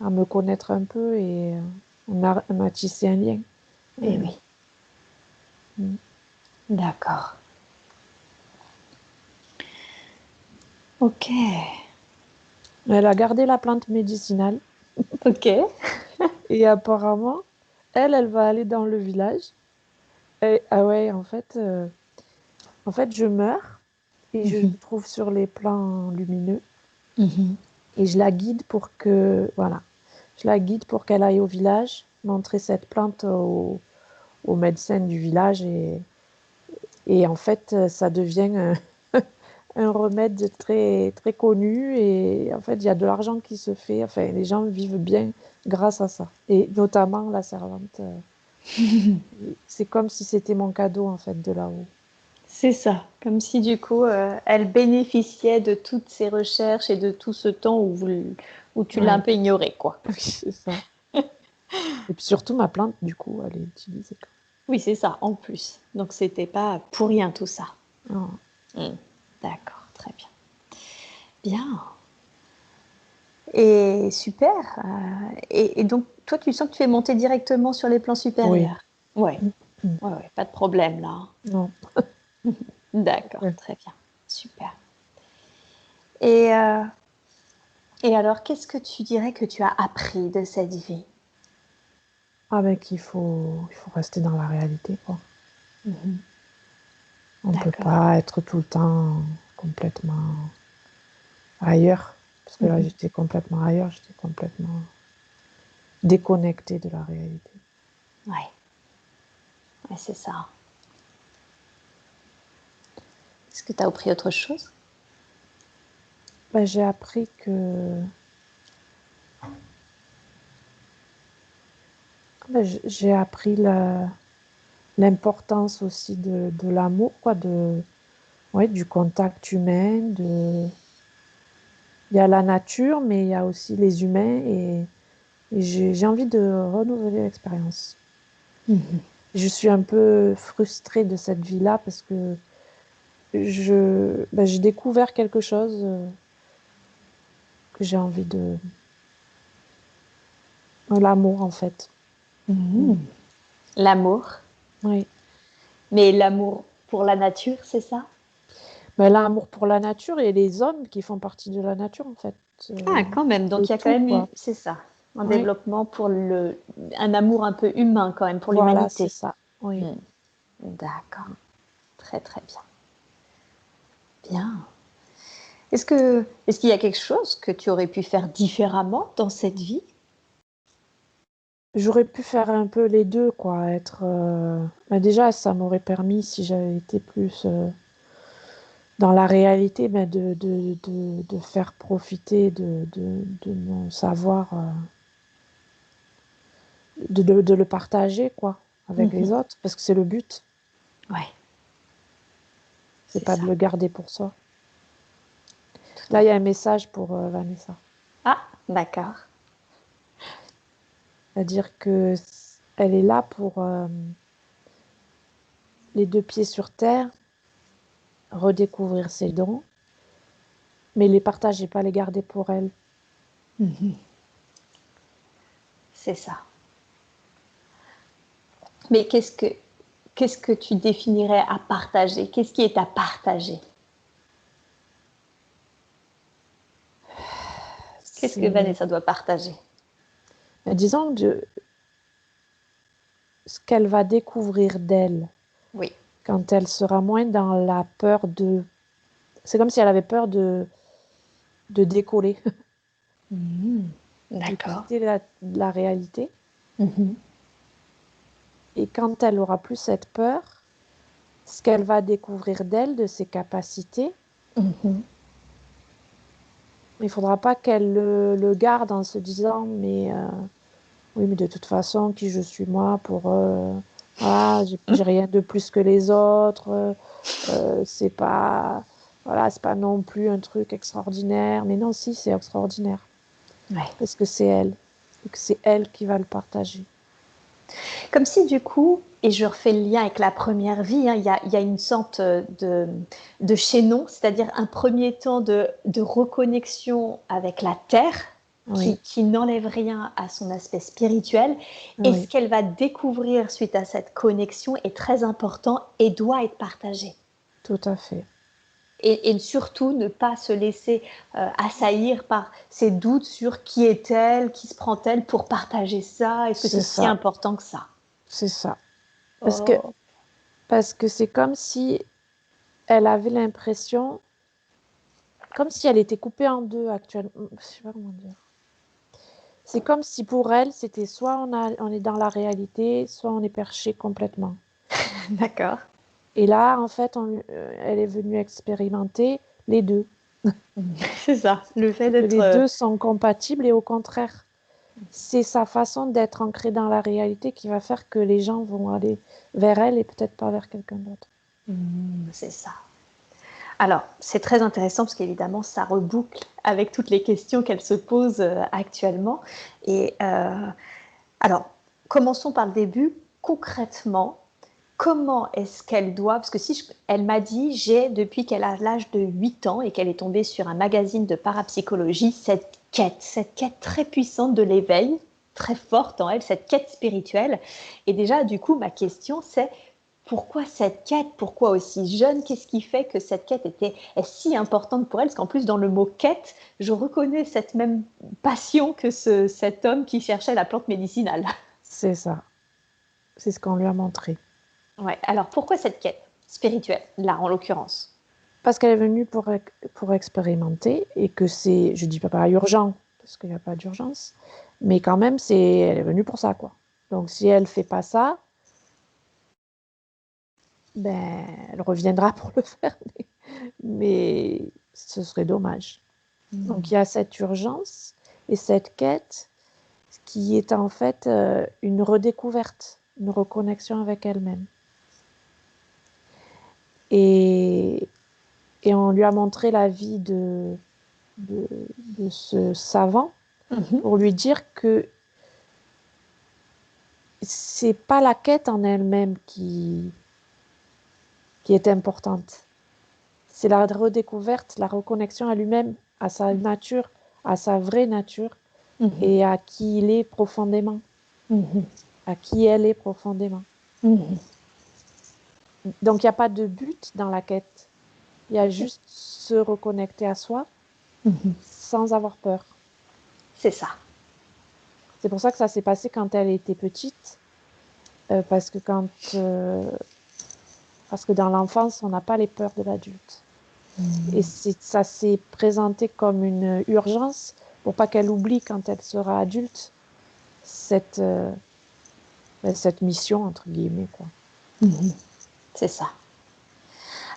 S2: me connaître un peu et on a tissé un lien.
S1: Eh oui.
S2: Mm.
S1: D'accord. Ok.
S2: Elle a gardé la plante médicinale
S1: Ok.
S2: et apparemment, elle va aller dans le village. Et, ah ouais, en fait, je meurs et je
S1: Mhm.
S2: me trouve sur les plans lumineux
S1: Mhm.
S2: et je la guide pour que, voilà, je la guide pour qu'elle aille au village, montrer cette plante au médecin du village et en fait, ça devient un remède très, très connu et en fait, il y a de l'argent qui se fait, enfin, les gens vivent bien grâce à ça et notamment la servante. C'est comme si c'était mon cadeau en fait de là-haut.
S1: C'est ça. Comme si du coup, elle bénéficiait de toutes ces recherches et de tout ce temps où tu l'as un
S2: Ouais,
S1: peu ignoré, quoi.
S2: oui, c'est ça. Et puis surtout, ma plante, du coup, elle est utilisée.
S1: Oui, c'est ça, en plus. Donc, c'était pas pour rien tout ça.
S2: Ah,
S1: Mm. D'accord, très bien. Bien. Et super. Et donc, toi, tu sens que tu es monté directement sur les plans
S2: oui.
S1: supérieurs? Ouais.
S2: Mm, mm.
S1: Ouais, ouais, pas de problème là.
S2: Non.
S1: D'accord,
S2: Ouais.
S1: très bien. Super. Et, euh, et alors, qu'est-ce que tu dirais que tu as appris de cette vie?
S2: Ah, ben il faut rester dans la réalité, quoi.
S1: Mhm.
S2: On peut
S1: D'accord.
S2: pas être tout le temps complètement ailleurs. Parce que là,
S1: Mhm.
S2: j'étais complètement ailleurs, j'étais complètement déconnectée de la réalité.
S1: Ouais, ouais, c'est ça. Est-ce que tu as appris autre chose?
S2: Ben, j'ai appris que j'ai appris l'importance aussi de l'amour, quoi, ouais, du contact humain, il y a la nature, mais il y a aussi les humains et j'ai envie de renouveler l'expérience.
S1: Mhm.
S2: Je suis un peu frustrée de cette vie-là parce que j'ai découvert quelque chose que j'ai envie l'amour en fait. Mm.
S1: Mhm. L'amour.
S2: Oui.
S1: Mais l'amour pour la nature, c'est ça?
S2: Mais l'amour pour la nature et les hommes qui font partie de la nature en fait. juste
S1: Ah, quand même. Donc,
S2: le
S1: il y a quand
S2: tout,
S1: même eu,
S2: quoi.
S1: c'est ça, un
S2: Oui,
S1: développement pour un amour un peu humain quand même, pour
S2: voilà, c'est
S1: l'humanité.
S2: ça. Oui.
S1: Hmm. D'accord. Très, très bien. Bien. Est-ce qu'il y a quelque chose que tu aurais pu faire différemment dans cette vie?
S2: J'aurais pu faire un peu les deux, quoi. Déjà, ça m'aurait permis, si j'avais été plus dans la réalité, de faire profiter de mon savoir, de le partager, quoi, avec les
S1: Mhm.
S2: autres, parce que c'est le but.
S1: Ouais,
S2: C'est
S1: c'est
S2: pas de
S1: ça.
S2: le garder pour soi.
S1: Tout à
S2: Là, il y
S1: fait.
S2: a un message pour Vanessa.
S1: Ah, d'accord.
S2: C'est-à-dire que elle est là pour les deux pieds sur terre, redécouvrir ses dons, mais les partager, pas les garder pour elle.
S1: Mhm. C'est ça. Mais qu'est-ce que tu définirais à partager? Qu'est-ce qui est à partager? Qu'est-ce que
S2: C'est,
S1: Vanessa doit partager?
S2: disons, ce qu'elle va découvrir d'elle
S1: Oui.
S2: quand elle sera moins dans la peur de... C'est comme si elle avait peur de décoller,
S1: Mhm.
S2: de
S1: D'accord.
S2: quitter la réalité.
S1: Mhm.
S2: Et quand elle aura plus cette peur, ce qu'elle va découvrir d'elle, de ses capacités,
S1: Mhm.
S2: il ne faudra pas qu'elle le garde en se disant, mais oui, mais de toute façon, qui je suis moi pour... voilà, j'ai rien de plus que les autres. C'est pas... Voilà, c'est pas non plus un truc extraordinaire. Mais non, si, c'est extraordinaire.
S1: Ouais.
S2: Parce que c'est elle. Et que c'est elle qui va le partager.
S1: Comme si du coup, et je refais le lien avec la première vie, hein, il y a une sorte de chaînon, c'est-à-dire un premier temps de reconnexion avec la terre,
S2: Oui,
S1: qui n'enlève rien à son aspect spirituel. Et ce
S2: oui,
S1: qu'elle va découvrir suite à cette connexion est très important et doit être partagé.
S2: tout à fait.
S1: Et surtout ne pas se laisser assaillir par ses doutes sur qui est-elle, qui se prend-elle pour partager ça, est-ce que c'est
S2: C'est
S1: si
S2: ça.
S1: important que ça?
S2: C'est ça. Parce que
S1: Oh.
S2: parce que c'est comme si elle avait l'impression, comme si elle était coupée en deux actuellement. Je sais pas comment dire. C'est comme si pour elle, c'était soit on est dans la réalité, soit on est perché complètement.
S1: D'accord.
S2: Et là, en fait, elle est venue expérimenter les deux.
S1: C'est ça, le fait
S2: Que les
S1: d'être.
S2: deux sont compatibles et au contraire, c'est sa façon d'être ancrée dans la réalité qui va faire que les gens vont aller vers elle et peut-être pas vers quelqu'un d'autre.
S1: C'est ça. Alors, c'est très intéressant parce qu'évidemment, ça reboucle avec toutes les questions qu'elle se pose actuellement. Et alors, commençons par le début. Concrètement, comment est-ce qu'elle doit, parce que elle m'a dit, depuis qu'elle a l'âge de 8 ans et qu'elle est tombée sur un magazine de parapsychologie, cette quête très puissante de l'éveil, très forte en elle, cette quête spirituelle. Et déjà, du coup, ma question, c'est pourquoi cette quête, pourquoi aussi jeune, qu'est-ce qui fait que cette quête est si importante pour elle? Parce qu'en plus, dans le mot quête, je reconnais cette même passion que cet homme qui cherchait la plante médicinale.
S2: C'est ça. C'est ce qu'on lui a montré.
S1: Ouais. Alors, pourquoi cette quête spirituelle, là, en l'occurrence?
S2: Parce qu'elle est venue pour expérimenter et que c'est, je dis pas urgent, parce qu'il n'y a pas d'urgence, mais quand même, elle est venue pour ça, quoi. Donc, si elle fait pas ça, ben, elle reviendra pour le faire, mais ce serait dommage. Donc, il y a cette urgence et cette quête qui est en fait une redécouverte, une reconnexion avec elle-même. Et, et on lui a montré la vie de, de ce savant
S1: Mhm.
S2: pour lui dire que c'est pas la quête en elle-même qui est importante. C'est la redécouverte, la reconnexion à lui-même, à sa nature, à sa vraie nature
S1: Mhm.
S2: et à qui il est profondément,
S1: Mhm.
S2: à qui elle est profondément.
S1: Mhm.
S2: Donc il n'y a pas de but dans la quête. Il y a juste se reconnecter à soi,
S1: Mhm.
S2: sans avoir peur.
S1: C'est ça.
S2: C'est pour ça que ça s'est passé quand elle était petite, parce que parce que dans l'enfance, on n'a pas les peurs de l'adulte. Et ça s'est présenté comme une urgence pour pas qu'elle oublie quand elle sera adulte cette mission, entre guillemets, quoi.
S1: C'est ça.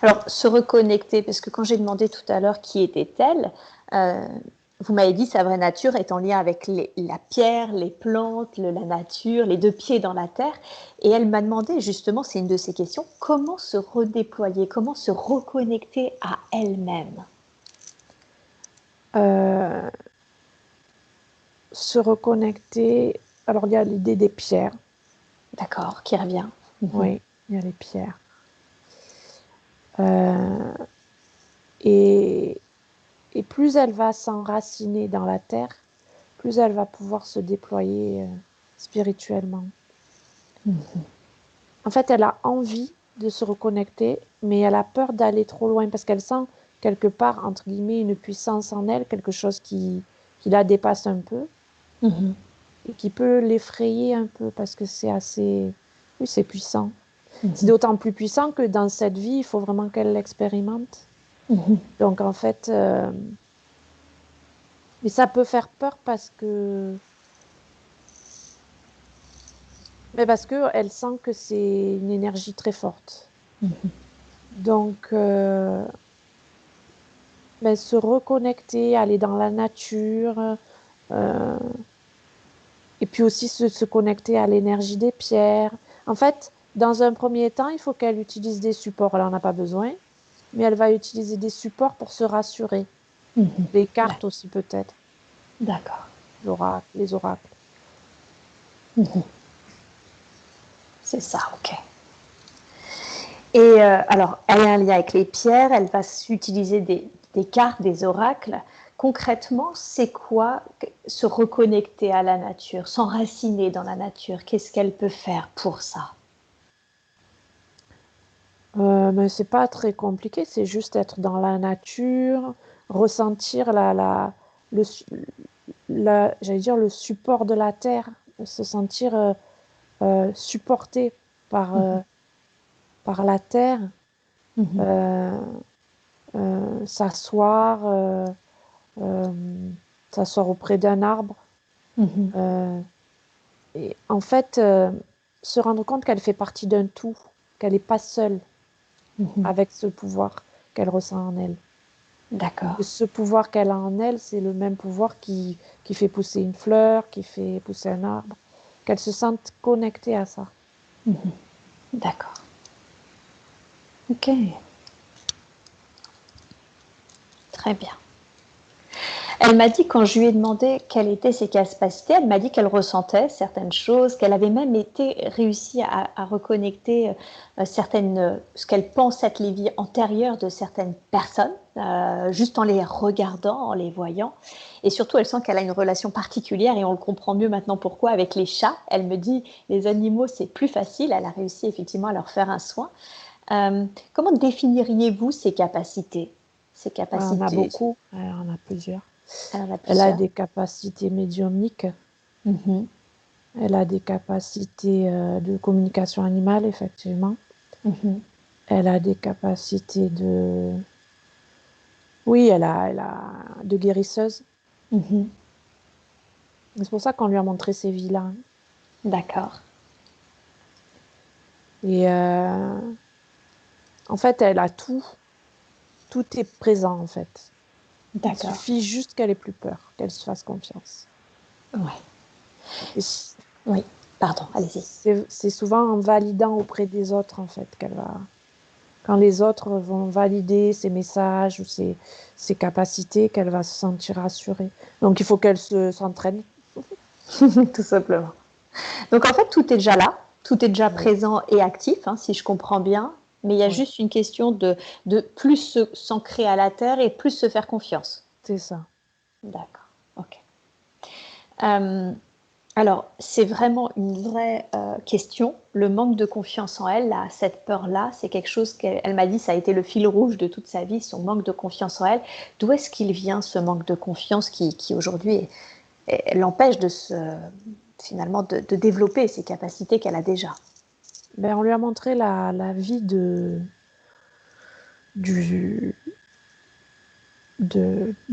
S1: Alors, se reconnecter, parce que quand j'ai demandé tout à l'heure qui était-elle, vous m'avez dit sa vraie nature est en lien avec la pierre, les plantes, la nature, les deux pieds dans la terre. Et elle m'a demandé, justement, c'est une de ses questions, comment se redéployer, comment se reconnecter à elle-même.
S2: Se reconnecter. Alors, il y a l'idée des pierres.
S1: D'accord, qui revient.
S2: Oui, il y a les pierres. Et plus elle va s'enraciner dans la terre, plus elle va pouvoir se déployer spirituellement. En fait, elle a envie de se reconnecter, mais elle a peur d'aller trop loin parce qu'elle sent quelque part, entre guillemets, une puissance en elle, quelque chose qui la dépasse un peu et qui peut l'effrayer un peu parce que c'est assez... Oui, c'est puissant. C'est d'autant plus puissant que dans cette vie, il faut vraiment qu'elle l'expérimente. Donc, en fait... Mais ça peut faire peur parce que... Mais parce qu'elle sent que c'est une énergie très forte. Donc, se reconnecter, aller dans la nature, et puis aussi se connecter à l'énergie des pierres. En fait, dans un premier temps, il faut qu'elle utilise des supports. Elle n'en a pas besoin, mais elle va utiliser des supports pour se rassurer. Les cartes aussi peut-être.
S1: D'accord.
S2: Les oracles.
S1: C'est ça, ok. Et alors, elle a un lien avec les pierres, elle va utiliser des cartes, des oracles. Concrètement, c'est quoi se reconnecter à la nature, s'enraciner dans la nature? Qu'est-ce qu'elle peut faire pour ça?
S2: Mais c'est pas très compliqué, c'est juste être dans la nature, ressentir j'allais dire le support de la terre, se sentir supporté par, par la terre, euh, s'asseoir, s'asseoir auprès d'un arbre. Et en fait, se rendre compte qu'elle fait partie d'un tout, qu'elle n'est pas seule avec ce pouvoir qu'elle ressent en elle.
S1: D'accord.
S2: Ce pouvoir qu'elle a en elle, c'est le même pouvoir qui fait pousser une fleur, qui fait pousser un arbre, qu'elle se sente connectée à ça.
S1: D'accord. Ok. Très bien. Elle m'a dit, quand je lui ai demandé quelles étaient ses capacités, elle m'a dit qu'elle ressentait certaines choses, qu'elle avait même réussi à reconnecter ce qu'elle pense être les vies antérieures de certaines personnes, juste en les regardant, en les voyant. Et surtout, elle sent qu'elle a une relation particulière, et on le comprend mieux maintenant pourquoi, avec les chats. Elle me dit, les animaux, c'est plus facile. Elle a réussi effectivement à leur faire un soin. Comment définiriez-vous ses capacités? Ces
S2: Elle en a
S1: capacités,
S2: beaucoup, elle en a plusieurs.
S1: elle en a
S2: Elle a
S1: plusieurs.
S2: des capacités médiumniques, elle a des capacités de communication animale, effectivement. Elle a des capacités de... Oui, elle a de guérisseuse. C'est pour ça qu'on lui a montré ces vies-là.
S1: D'accord.
S2: Et en fait, elle a tout. Tout est présent, en fait. Il
S1: D'accord.
S2: suffit juste qu'elle ait plus peur, qu'elle se fasse confiance.
S1: Ouais.
S2: Et
S1: Oui, pardon, allez-y.
S2: c'est souvent en validant auprès des autres, en fait, qu'elle va... Quand les autres vont valider ses messages ou ses capacités, qu'elle va se sentir rassurée. Donc, il faut qu'elle s'entraîne.
S1: Tout simplement. Donc en fait, tout est déjà là, tout est déjà
S2: Oui.
S1: présent et actif, hein, si je comprends bien, mais il y a juste une question de plus s'ancrer à la terre et plus se faire confiance.
S2: C'est ça.
S1: D'accord, ok. Euh, Alors, c'est vraiment une vraie question. Le manque de confiance en elle, là, cette peur-là, c'est quelque chose qu'elle m'a dit, ça a été le fil rouge de toute sa vie, son manque de confiance en elle. D'où est-ce qu'il vient ce manque de confiance qui aujourd'hui l'empêche finalement de développer ces capacités qu'elle a déjà?
S2: Ben, on lui a montré la vie du, du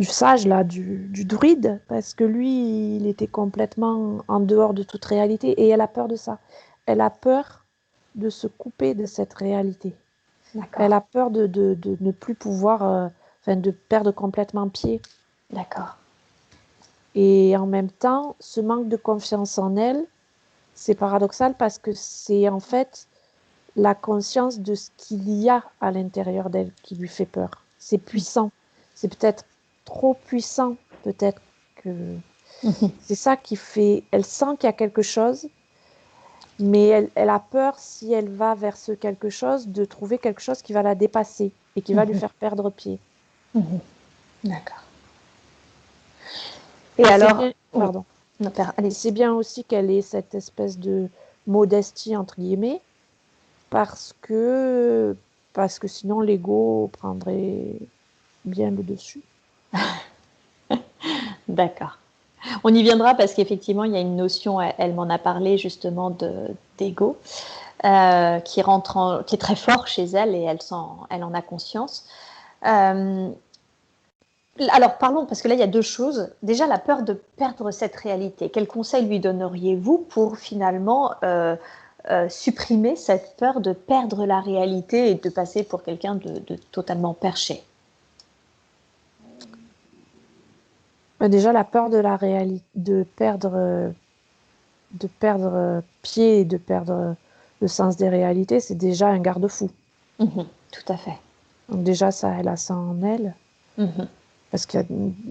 S2: sage, là, du druide, parce que lui, il était complètement en dehors de toute réalité, et elle a peur de ça. Elle a peur de se couper de cette réalité. Elle
S1: D'accord,
S2: a peur de ne plus pouvoir, enfin, de perdre complètement pied.
S1: d'accord.
S2: Et en même temps, ce manque de confiance en elle, c'est paradoxal parce que c'est en fait la conscience de ce qu'il y a à l'intérieur d'elle qui lui fait peur. C'est puissant. C'est peut-être trop puissant. Peut-être que c'est ça qui fait. Elle sent qu'il y a quelque chose, mais elle a peur, si elle va vers ce quelque chose, de trouver quelque chose qui va la dépasser et qui va lui faire perdre pied.
S1: D'accord. Et
S2: Et c'est
S1: alors,
S2: bien,
S1: oui,
S2: pardon.
S1: non,
S2: Et c'est
S1: allez-y.
S2: bien aussi qu'elle ait cette espèce de modestie, entre guillemets, parce que, parce que sinon l'ego prendrait bien le dessus.
S1: D'accord. On y viendra parce qu'effectivement, il y a une notion, elle m'en a parlé justement d'ego, qui est très fort chez elle et elle en a conscience. Euh, alors parlons, parce que là, il y a deux choses. Déjà, la peur de perdre cette réalité. Quel conseil lui donneriez-vous pour finalement supprimer cette peur de perdre la réalité et de passer pour quelqu'un de totalement perché?
S2: Déjà, la peur de la réalité, de perdre pied et de perdre le sens des réalités, c'est déjà un garde-fou.
S1: Tout à fait.
S2: Donc déjà, ça, elle a ça en elle,
S1: Mhm.
S2: parce qu'il y a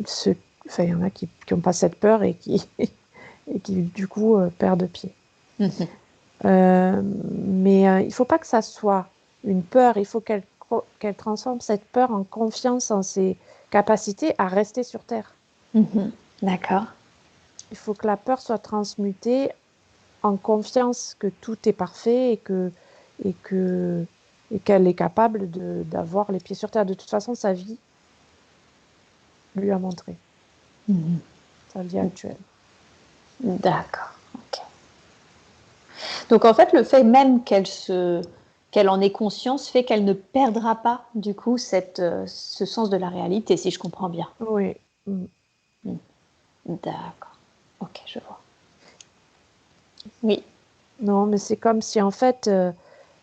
S2: ceux, enfin, il y en a qui n'ont pas cette peur et qui, et qui du coup, perdent pied.
S1: Mhm.
S2: Mais il ne faut pas que ça soit une peur, il faut qu'elle transforme cette peur en confiance en ses capacités à rester sur Terre.
S1: Mhm. D'accord.
S2: Il faut que la peur soit transmutée en confiance que tout est parfait et que et qu'elle est capable d'avoir les pieds sur terre. De toute façon, sa vie lui a montré,
S1: Mhm.
S2: sa vie actuelle.
S1: D'accord. Ok. Donc en fait, le fait même qu'elle en ait conscience fait qu'elle ne perdra pas du coup ce sens de la réalité, si je comprends bien.
S2: Oui.
S1: D'accord. Ok, je vois. Oui.
S2: Non, mais c'est comme si en fait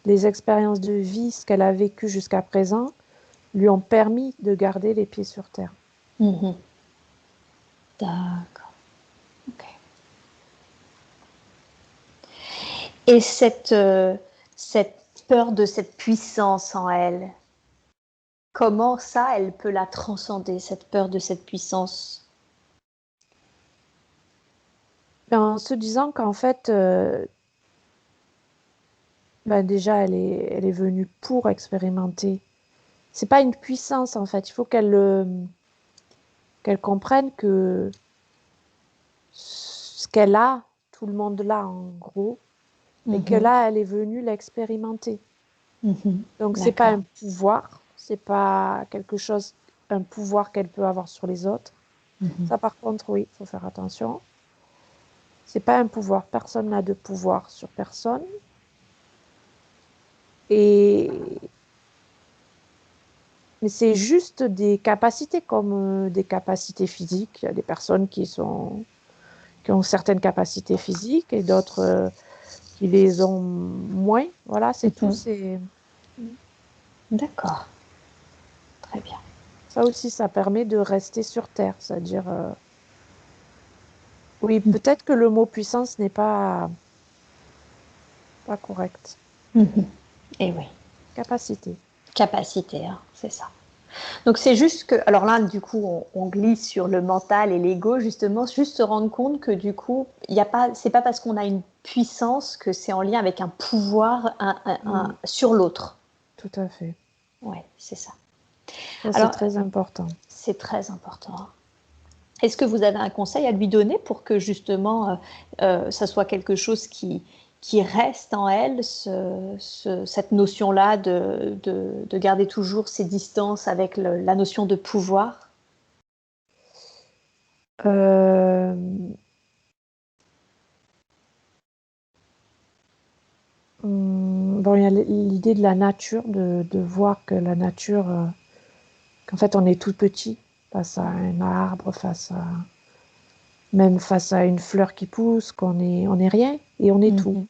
S2: les expériences de vie, ce qu'elle a vécu jusqu'à présent, lui ont permis de garder les pieds sur terre.
S1: Mhm. D'accord. Ok. Et cette peur de cette puissance en elle, comment ça, elle peut la transcender, cette peur de cette puissance?
S2: En se disant qu'en fait, ben déjà, elle est venue pour expérimenter. C'est pas une puissance en fait. Il faut qu'elle comprenne que ce qu'elle a, tout le monde l'a en gros, mais que
S1: Mhm.
S2: là, elle est venue l'expérimenter.
S1: Mhm.
S2: Donc, c'est pas
S1: D'accord.
S2: un pouvoir, c'est pas quelque chose, un pouvoir qu'elle peut avoir sur les autres.
S1: Mhm.
S2: Ça, par contre, oui, il faut faire attention. C'est pas un pouvoir. Personne n'a de pouvoir sur personne. Et mais c'est juste des capacités comme des capacités physiques. Il y a des personnes qui ont certaines capacités physiques et d'autres qui les ont moins. Voilà, c'est tout.
S1: Mhm.
S2: C'est
S1: D'accord. Très bien.
S2: ça aussi, ça permet de rester sur terre. C'est-à-dire, oui, peut-être que le mot puissance n'est pas correct.
S1: Mhm. Et oui.
S2: Capacité.
S1: Capacité, hein, c'est ça. Donc c'est juste que, alors là, du coup, on glisse sur le mental et l'ego, justement, juste se rendre compte que du coup, il y a pas, c'est pas parce qu'on a une puissance que c'est en lien avec un pouvoir sur l'autre.
S2: Tout à fait.
S1: Ouais, c'est ça.
S2: Ça, c'est
S1: Alors,
S2: très important.
S1: c'est très important. Est-ce que vous avez un conseil à lui donner pour que justement ça soit quelque chose qui reste en elle, cette notion-là de garder toujours ses distances avec la notion de pouvoir?
S2: Euh, Bon, il y a l'idée de la nature, de voir que la nature, qu'en fait on est tout petit face à un arbre, même face à une fleur qui pousse, on est rien et on est tout.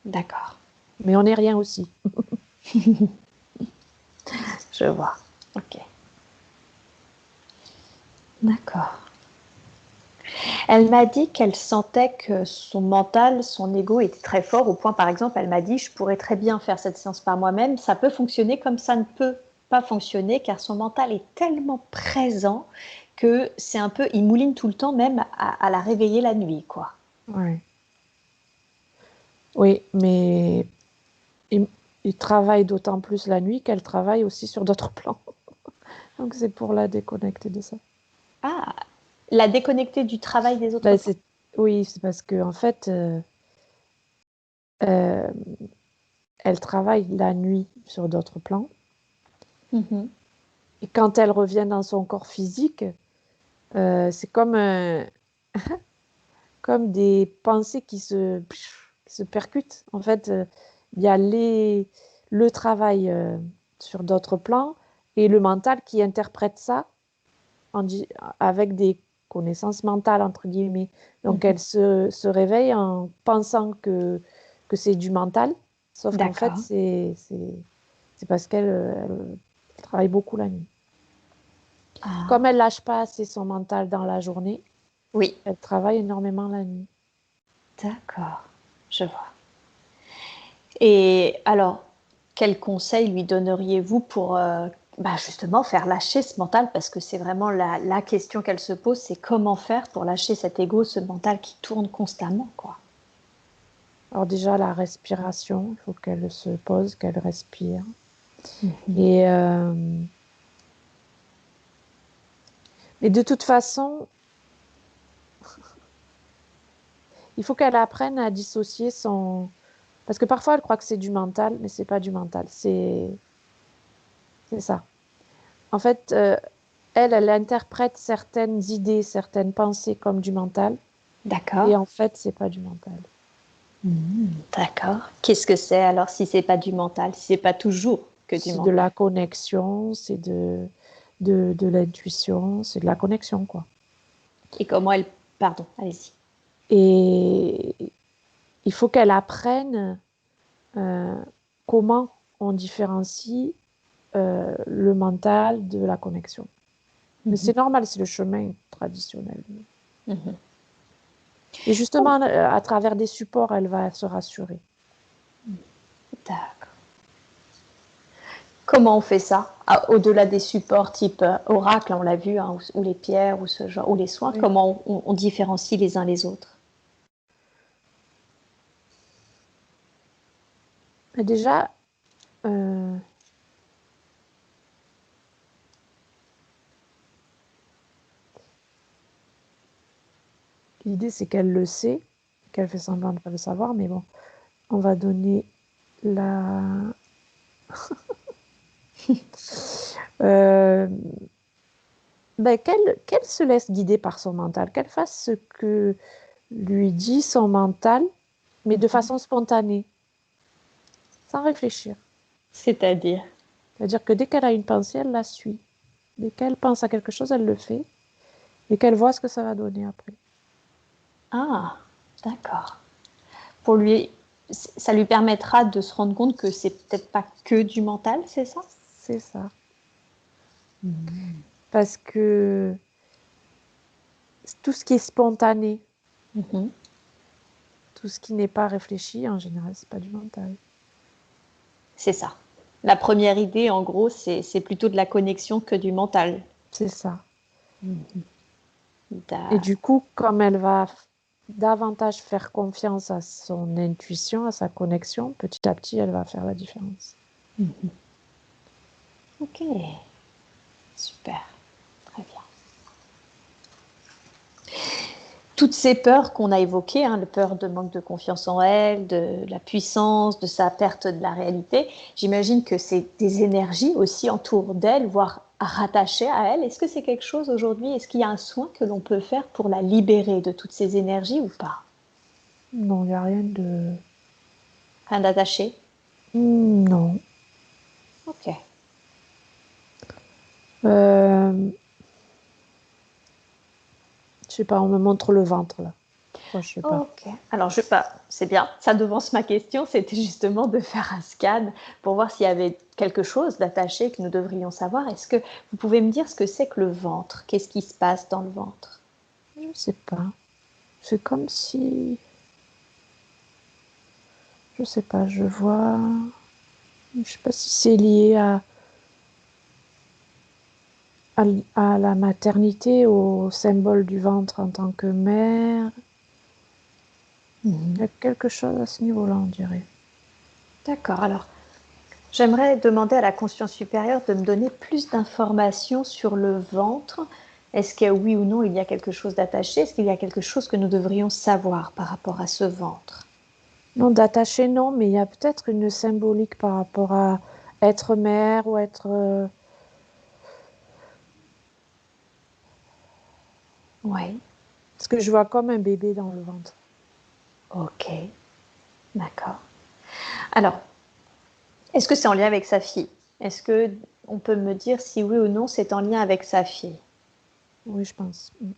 S1: D'accord,
S2: Mais on est rien aussi.
S1: je vois. Ok, d'accord. Elle m'a dit qu'elle sentait que son mental, son ego était très fort au point, par exemple, elle m'a dit, je pourrais très bien faire cette séance par moi-même, ça peut fonctionner comme ça ne peut pas fonctionner car son mental est tellement présent que c'est un peu, il mouline tout le temps même à la réveiller la nuit, quoi.
S2: Ouais. Oui, mais il travaille d'autant plus la nuit qu'elle travaille aussi sur d'autres plans. Donc c'est pour la déconnecter de ça.
S1: Ah, la déconnecter du travail des autres
S2: Ben,
S1: plans.
S2: oui, c'est parce que en fait, euh, elle travaille la nuit sur d'autres plans. Et quand elle revient dans son corps physique, c'est comme des pensées qui se percutent. En fait, il y a le travail sur d'autres plans et le mental qui interprète ça avec des connaissances mentales, entre guillemets. Donc, elle se réveille en pensant que c'est du mental, sauf qu'en fait,
S1: D'accord.
S2: c'est parce qu'elle travaille beaucoup la nuit.
S1: Ah,
S2: Comme elle lâche pas assez son mental dans la journée,
S1: oui,
S2: elle travaille énormément la nuit.
S1: d'accord, je vois. Et alors, quel conseil lui donneriez-vous pour justement faire lâcher ce mental? Parce que c'est vraiment la question qu'elle se pose, c'est comment faire pour lâcher cet ego, ce mental qui tourne constamment, quoi.
S2: Alors déjà, la respiration, il faut qu'elle se pose, qu'elle respire. Et mais de toute façon, il faut qu'elle apprenne à dissocier son... Parce que parfois, elle croit que c'est du mental, mais c'est pas du mental. C'est ça. En fait, elle interprète certaines idées, certaines pensées comme du mental.
S1: D'accord.
S2: Et en fait, c'est pas du mental.
S1: D'accord. Qu'est-ce que c'est alors si c'est pas du mental, si c'est pas toujours que du
S2: C'est de
S1: mental?
S2: la connexion, c'est de l'intuition, c'est de la connexion, quoi.
S1: Et comment elle... Pardon, allez-y.
S2: Et il faut qu'elle apprenne euh, comment on différencie le mental de la connexion. Mais c'est normal, c'est le chemin traditionnel. Et justement, à travers des supports, elle va se rassurer.
S1: D'accord. Comment on fait ça? Au-delà des supports type oracle, on l'a vu, hein, ou les pierres, ou ce genre, ou les soins,
S2: Oui.
S1: comment on différencie les uns les autres?
S2: Mais déjà, euh, l'idée, c'est qu'elle le sait, qu'elle fait semblant de ne pas le savoir, mais bon, on va donner la... Euh, qu'elle se laisse guider par son mental, qu'elle fasse ce que lui dit son mental, mais de façon spontanée, sans réfléchir.
S1: C'est-à-dire?
S2: C'est-à-dire que dès qu'elle a une pensée, elle la suit. Dès qu'elle pense à quelque chose, elle le fait, et qu'elle voit ce que ça va donner après.
S1: Ah, d'accord. Pour lui, ça lui permettra de se rendre compte que c'est peut-être pas que du mental, c'est ça?
S2: C'est ça. Parce que tout ce qui est spontané, tout ce qui n'est pas réfléchi, en général, c'est pas du mental.
S1: C'est ça. La première idée, en gros, c'est plutôt de la connexion que du mental.
S2: C'est ça. Et
S1: Da-
S2: du coup, comme elle va davantage faire confiance à son intuition, à sa connexion, petit à petit, elle va faire la différence.
S1: Ok, super, très bien. toutes ces peurs qu'on a évoquées, hein, la peur de manque de confiance en elle, de la puissance, de sa perte de la réalité, j'imagine que c'est des énergies aussi autour d'elle, voire rattachées à elle. Est-ce que c'est quelque chose aujourd'hui, est-ce qu'il y a un soin que l'on peut faire pour la libérer de toutes ces énergies ou pas?
S2: Non, il n'y a rien de...
S1: Rien d'attaché?
S2: Non.
S1: Ok.
S2: Je sais pas, on me montre le ventre là. Moi, je sais pas.
S1: Ok. Alors, je pas, c'est bien. Ça devance ma question. C'était justement de faire un scan pour voir s'il y avait quelque chose d'attaché que nous devrions savoir. Est-ce que vous pouvez me dire ce que c'est que le ventre? Qu'est-ce qui se passe dans le ventre?
S2: Je sais pas. C'est comme si... Je sais pas, je vois... Je sais pas si c'est lié à la maternité, au symbole du ventre en tant que mère. Il y a quelque chose à ce niveau-là, on dirait.
S1: D'accord. Alors, j'aimerais demander à la conscience supérieure de me donner plus d'informations sur le ventre. Est-ce que oui ou non, il y a quelque chose d'attaché? Est-ce qu'il y a quelque chose que nous devrions savoir par rapport à ce ventre?
S2: Non, d'attaché, non, mais il y a peut-être une symbolique par rapport à être mère ou être...
S1: Oui.
S2: Parce que je vois comme un bébé dans le ventre.
S1: Ok. D'accord. Alors, est-ce que c'est en lien avec sa fille? Est-ce que on peut me dire si oui ou non c'est en lien avec sa fille?
S2: Oui, je pense. Oui,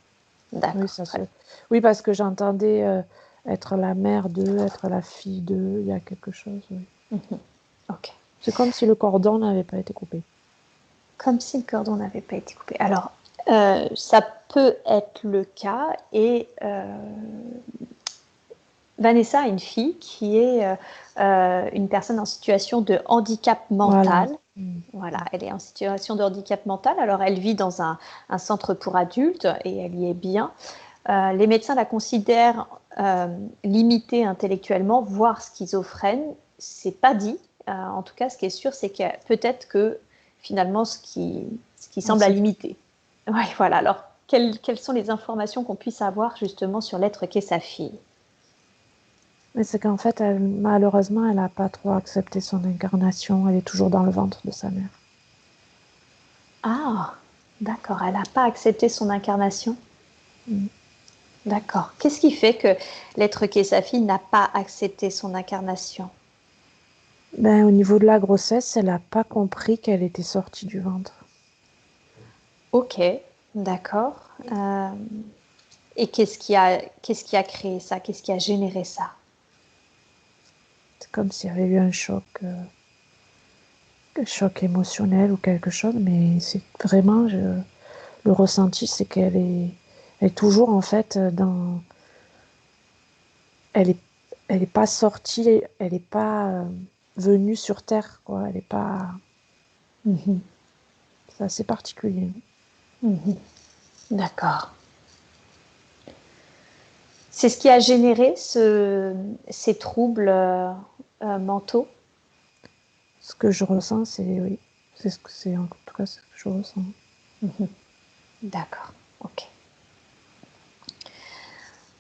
S1: D'accord,
S2: ça
S1: très
S2: se... Oui, parce que j'entendais être la mère d'eux, être la fille d'eux. Il y a quelque chose, oui.
S1: bien. Ok.
S2: C'est comme si le cordon n'avait pas été coupé.
S1: Comme si le cordon n'avait pas été coupé. Alors, ça peut être le cas et Vanessa a une fille qui est une personne en situation de handicap
S2: Voilà.
S1: mental. Voilà, elle est en situation de handicap mental. Alors, elle vit dans un centre pour adultes et elle y est bien. Les médecins la considèrent limitée intellectuellement, voire schizophrène. C'est pas dit. En tout cas, ce qui est sûr, c'est que peut-être que finalement, ce qui
S2: On
S1: semble la
S2: sait.
S1: limiter. Oui, voilà. Alors, quelles sont les informations qu'on puisse avoir justement sur l'être qu'est sa fille?
S2: Mais c'est qu'en fait, malheureusement, elle n'a pas trop accepté son incarnation. Elle est toujours dans le ventre de sa mère.
S1: Ah, d'accord. Elle n'a pas accepté son incarnation.
S2: Mm.
S1: D'accord. Qu'est-ce qui fait que l'être qu'est sa fille n'a pas accepté son incarnation?
S2: Ben, au niveau de la grossesse, elle n'a pas compris qu'elle était sortie du ventre.
S1: Ok, d'accord. Et qu'est-ce qui a créé ça? Qu'est-ce qui a généré ça?
S2: C'est comme s'il y avait eu un choc émotionnel ou quelque chose, mais c'est vraiment, le ressenti, c'est elle est toujours en fait elle est, elle est pas sortie, elle n'est pas venue sur Terre, quoi. Elle est pas,
S1: Mhm,
S2: c'est assez particulier.
S1: mhm. D'accord. C'est ce qui a généré ces troubles mentaux?
S2: Ce que je ressens, c'est oui, c'est ce que c'est en tout cas ce que je ressens.
S1: Mhm. D'accord, ok.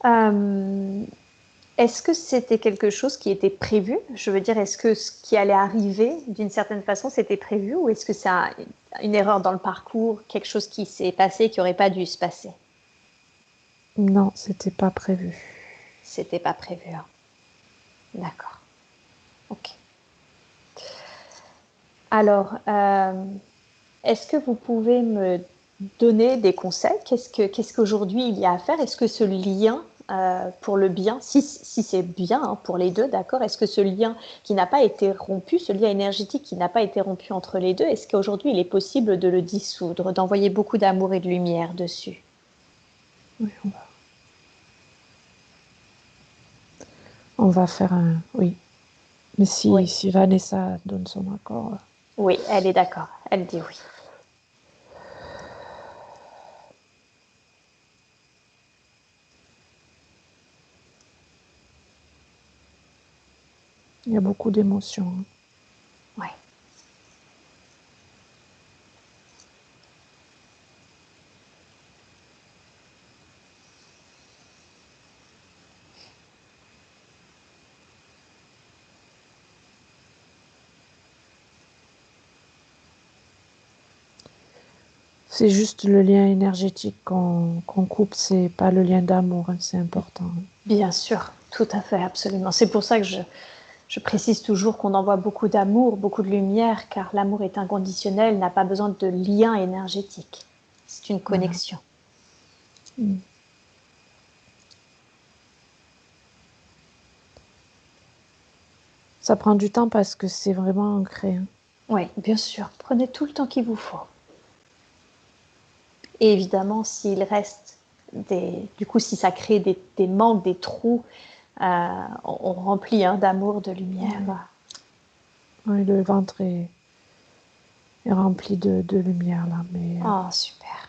S1: Euh, Est-ce que c'était quelque chose qui était prévu? Je veux dire, est-ce que ce qui allait arriver, d'une certaine façon, c'était prévu ou est-ce que c'est une erreur dans le parcours, quelque chose qui s'est passé qui n'aurait pas dû se passer?
S2: Non, c'était pas prévu.
S1: C'était pas prévu, hein. D'accord, ok. Alors, est-ce que vous pouvez me donner des conseils? Qu'est-ce qu'aujourd'hui il y a à faire? Est-ce que ce lien pour le bien, si c'est bien hein, pour les deux, d'accord, est-ce que ce lien qui n'a pas été rompu, ce lien énergétique qui n'a pas été rompu entre les deux, est-ce qu'aujourd'hui il est possible de le dissoudre, d'envoyer beaucoup d'amour et de lumière dessus?
S2: Oui, on va faire un oui. Mais
S1: Oui,
S2: si Vanessa donne son accord,
S1: oui, elle est d'accord, elle dit oui.
S2: il y a beaucoup d'émotions, hein.
S1: Oui.
S2: C'est juste le lien énergétique qu'on coupe, c'est pas le lien d'amour, hein, c'est important.
S1: Bien sûr, tout à fait, absolument. C'est pour ça que je précise toujours qu'on envoie beaucoup d'amour, beaucoup de lumière, car l'amour est inconditionnel, n'a pas besoin de lien énergétique. C'est une
S2: Voilà.
S1: connexion.
S2: Ça prend du temps parce que c'est vraiment ancré. Hein.
S1: Oui, bien sûr. Prenez tout le temps qu'il vous faut. Et évidemment, s'il reste du coup, si ça crée des manques, des trous, on remplit d'amour, de lumière.
S2: Oui, le ventre est rempli de lumière là, mais
S1: Oh, super.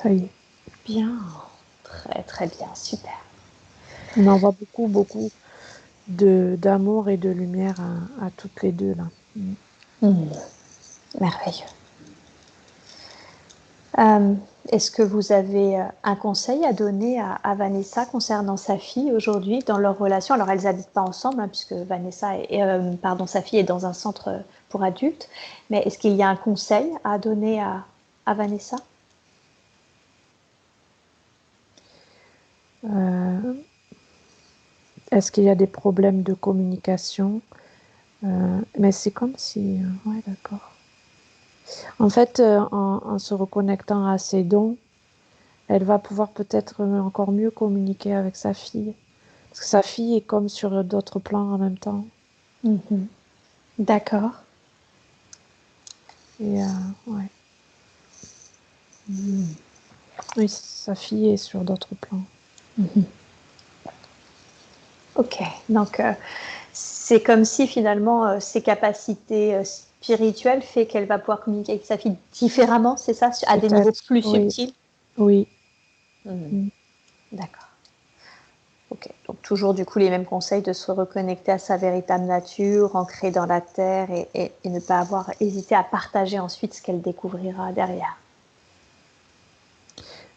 S2: ça y est.
S1: Bien. Très, très bien. Super.
S2: On envoie beaucoup d'amour et de lumière à toutes les deux là.
S1: Merveilleux. Euh, Est-ce que vous avez un conseil à donner à Vanessa concernant sa fille aujourd'hui dans leur relation? Alors, elles n'habitent pas ensemble, puisque sa fille est dans un centre pour adultes. Mais est-ce qu'il y a un conseil à donner à Vanessa?
S2: Est-ce qu'il y a des problèmes de communication? Mais c'est comme si... ouais, d'accord. En fait, en se reconnectant à ses dons, elle va pouvoir peut-être encore mieux communiquer avec sa fille. Parce que sa fille est comme sur d'autres plans en même temps.
S1: D'accord.
S2: Et ouais. Oui, sa fille est sur d'autres plans.
S1: Ok. Donc, c'est comme si finalement ses capacités spirituelles fait qu'elle va pouvoir communiquer avec sa fille différemment, c'est ça, à des niveaux
S2: Peut-être,
S1: plus
S2: oui.
S1: subtils?
S2: Oui.
S1: D'accord. Ok, donc toujours du coup les mêmes conseils de se reconnecter à sa véritable nature, ancrée dans la terre et ne pas avoir hésité à partager ensuite ce qu'elle découvrira derrière.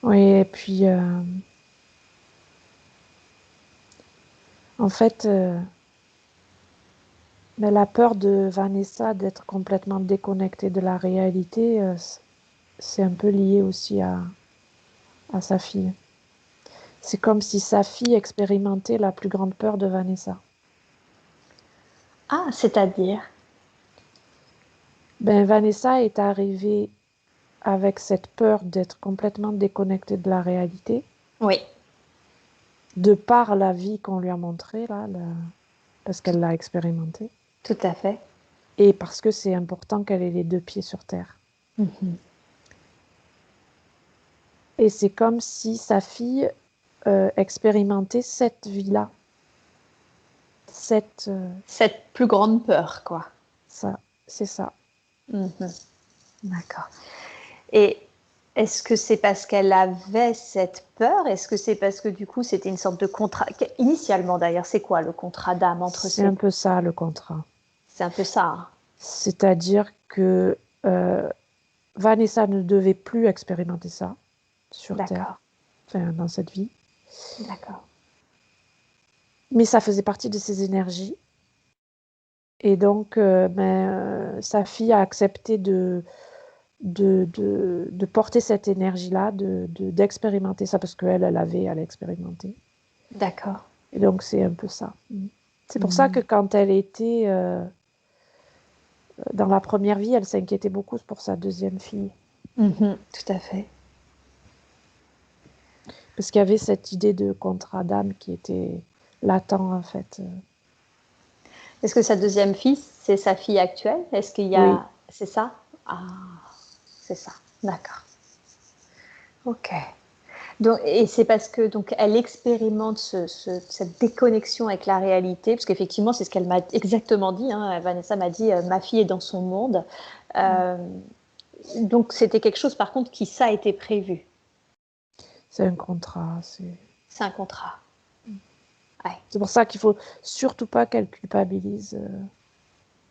S2: Oui, et puis en fait, mais la peur de Vanessa d'être complètement déconnectée de la réalité, c'est un peu lié aussi à sa fille. C'est comme si sa fille expérimentait la plus grande peur de Vanessa.
S1: Ah, c'est-à-dire?
S2: Ben, Vanessa est arrivée avec cette peur d'être complètement déconnectée de la réalité,
S1: Oui,
S2: de par la vie qu'on lui a montrée, là, parce qu'elle l'a expérimentée,
S1: tout à fait.
S2: et parce que c'est important qu'elle ait les deux pieds sur terre. Et c'est comme si sa fille expérimentait cette vie-là, cette,
S1: Cette plus grande peur, quoi.
S2: ça, c'est ça.
S1: D'accord. Et est-ce que c'est parce qu'elle avait cette peur? Est-ce que c'est parce que du coup c'était une sorte de contrat? Initialement d'ailleurs, c'est quoi le contrat d'âme entre
S2: C'est
S1: ces
S2: un
S1: deux?
S2: peu ça le contrat.
S1: C'est un peu ça. Hein.
S2: C'est-à-dire que Vanessa ne devait plus expérimenter ça sur
S1: D'accord.
S2: Terre, enfin, dans cette vie.
S1: D'accord.
S2: Mais ça faisait partie de ses énergies. Et donc, sa fille a accepté de porter cette énergie-là, d'expérimenter ça, parce qu'elle, elle a expérimenté.
S1: D'accord.
S2: Et donc, c'est un peu ça. C'est pour ça que quand elle était dans la première vie, elle s'inquiétait beaucoup pour sa deuxième fille.
S1: Tout à fait.
S2: Parce qu'il y avait cette idée de contrat d'âme qui était latent, en fait.
S1: Est-ce que sa deuxième fille, c'est sa fille actuelle? Est-ce qu'il y
S2: Oui,
S1: a... C'est ça? Ah, c'est ça. D'accord. Ok. Donc, et c'est parce que donc elle expérimente cette déconnexion avec la réalité, parce qu'effectivement c'est ce qu'elle m'a exactement dit. Hein, Vanessa m'a dit ma fille est dans son monde. Euh, donc c'était quelque chose par contre qui ça a été prévu.
S2: c'est un contrat.
S1: C'est un contrat. Ouais.
S2: C'est pour ça qu'il faut surtout pas qu'elle culpabilise.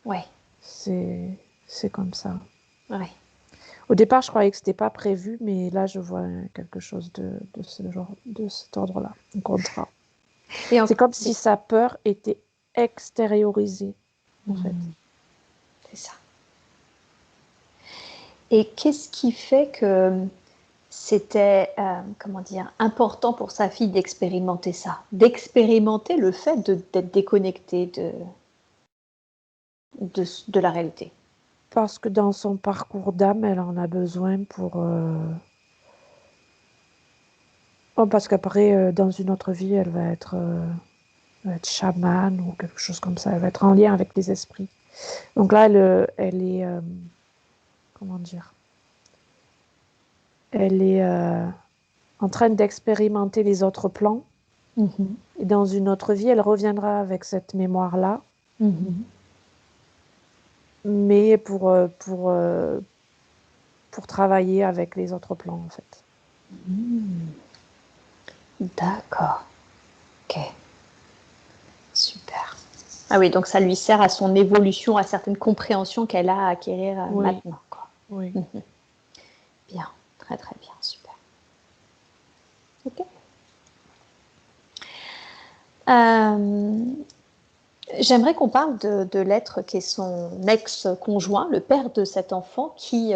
S1: Ouais.
S2: C'est comme ça.
S1: Ouais.
S2: Au départ, je croyais que c'était pas prévu, mais là, je vois quelque chose de ce genre, de cet ordre-là, un contrat.
S1: Et
S2: C'est comme si sa peur était extériorisée, en fait.
S1: C'est ça. Et qu'est-ce qui fait que c'était, comment dire, important pour sa fille d'expérimenter ça, d'expérimenter le fait d'être déconnectée de la réalité?
S2: Parce que dans son parcours d'âme, elle en a besoin pour... Oh, parce qu'après, dans une autre vie, elle va être chamane ou quelque chose comme ça. Elle va être en lien avec les esprits. Donc là, elle est... comment dire? Elle est en train d'expérimenter les autres plans. Et dans une autre vie, elle reviendra avec cette mémoire-là. Mais pour travailler avec les autres plans, en fait.
S1: D'accord. Ok. Super. Ah oui, donc ça lui sert à son évolution, à certaines compréhensions qu'elle a à acquérir maintenant, quoi.
S2: Oui.
S1: Bien, très très bien, super. Ok. J'aimerais qu'on parle de l'être qui est son ex-conjoint, le père de cet enfant, qui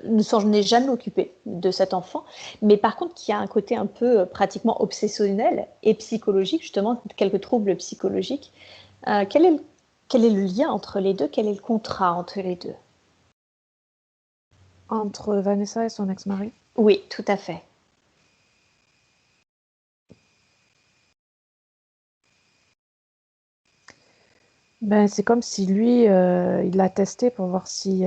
S1: ne s'en est jamais occupé de cet enfant, mais par contre qui a un côté un peu pratiquement obsessionnel et psychologique, justement, quelques troubles psychologiques. Quel est le lien entre les deux? Quel est le contrat entre les deux?
S2: Entre Vanessa et son ex-mari?
S1: Oui, tout à fait.
S2: Ben, c'est comme si lui, il l'a testé pour voir si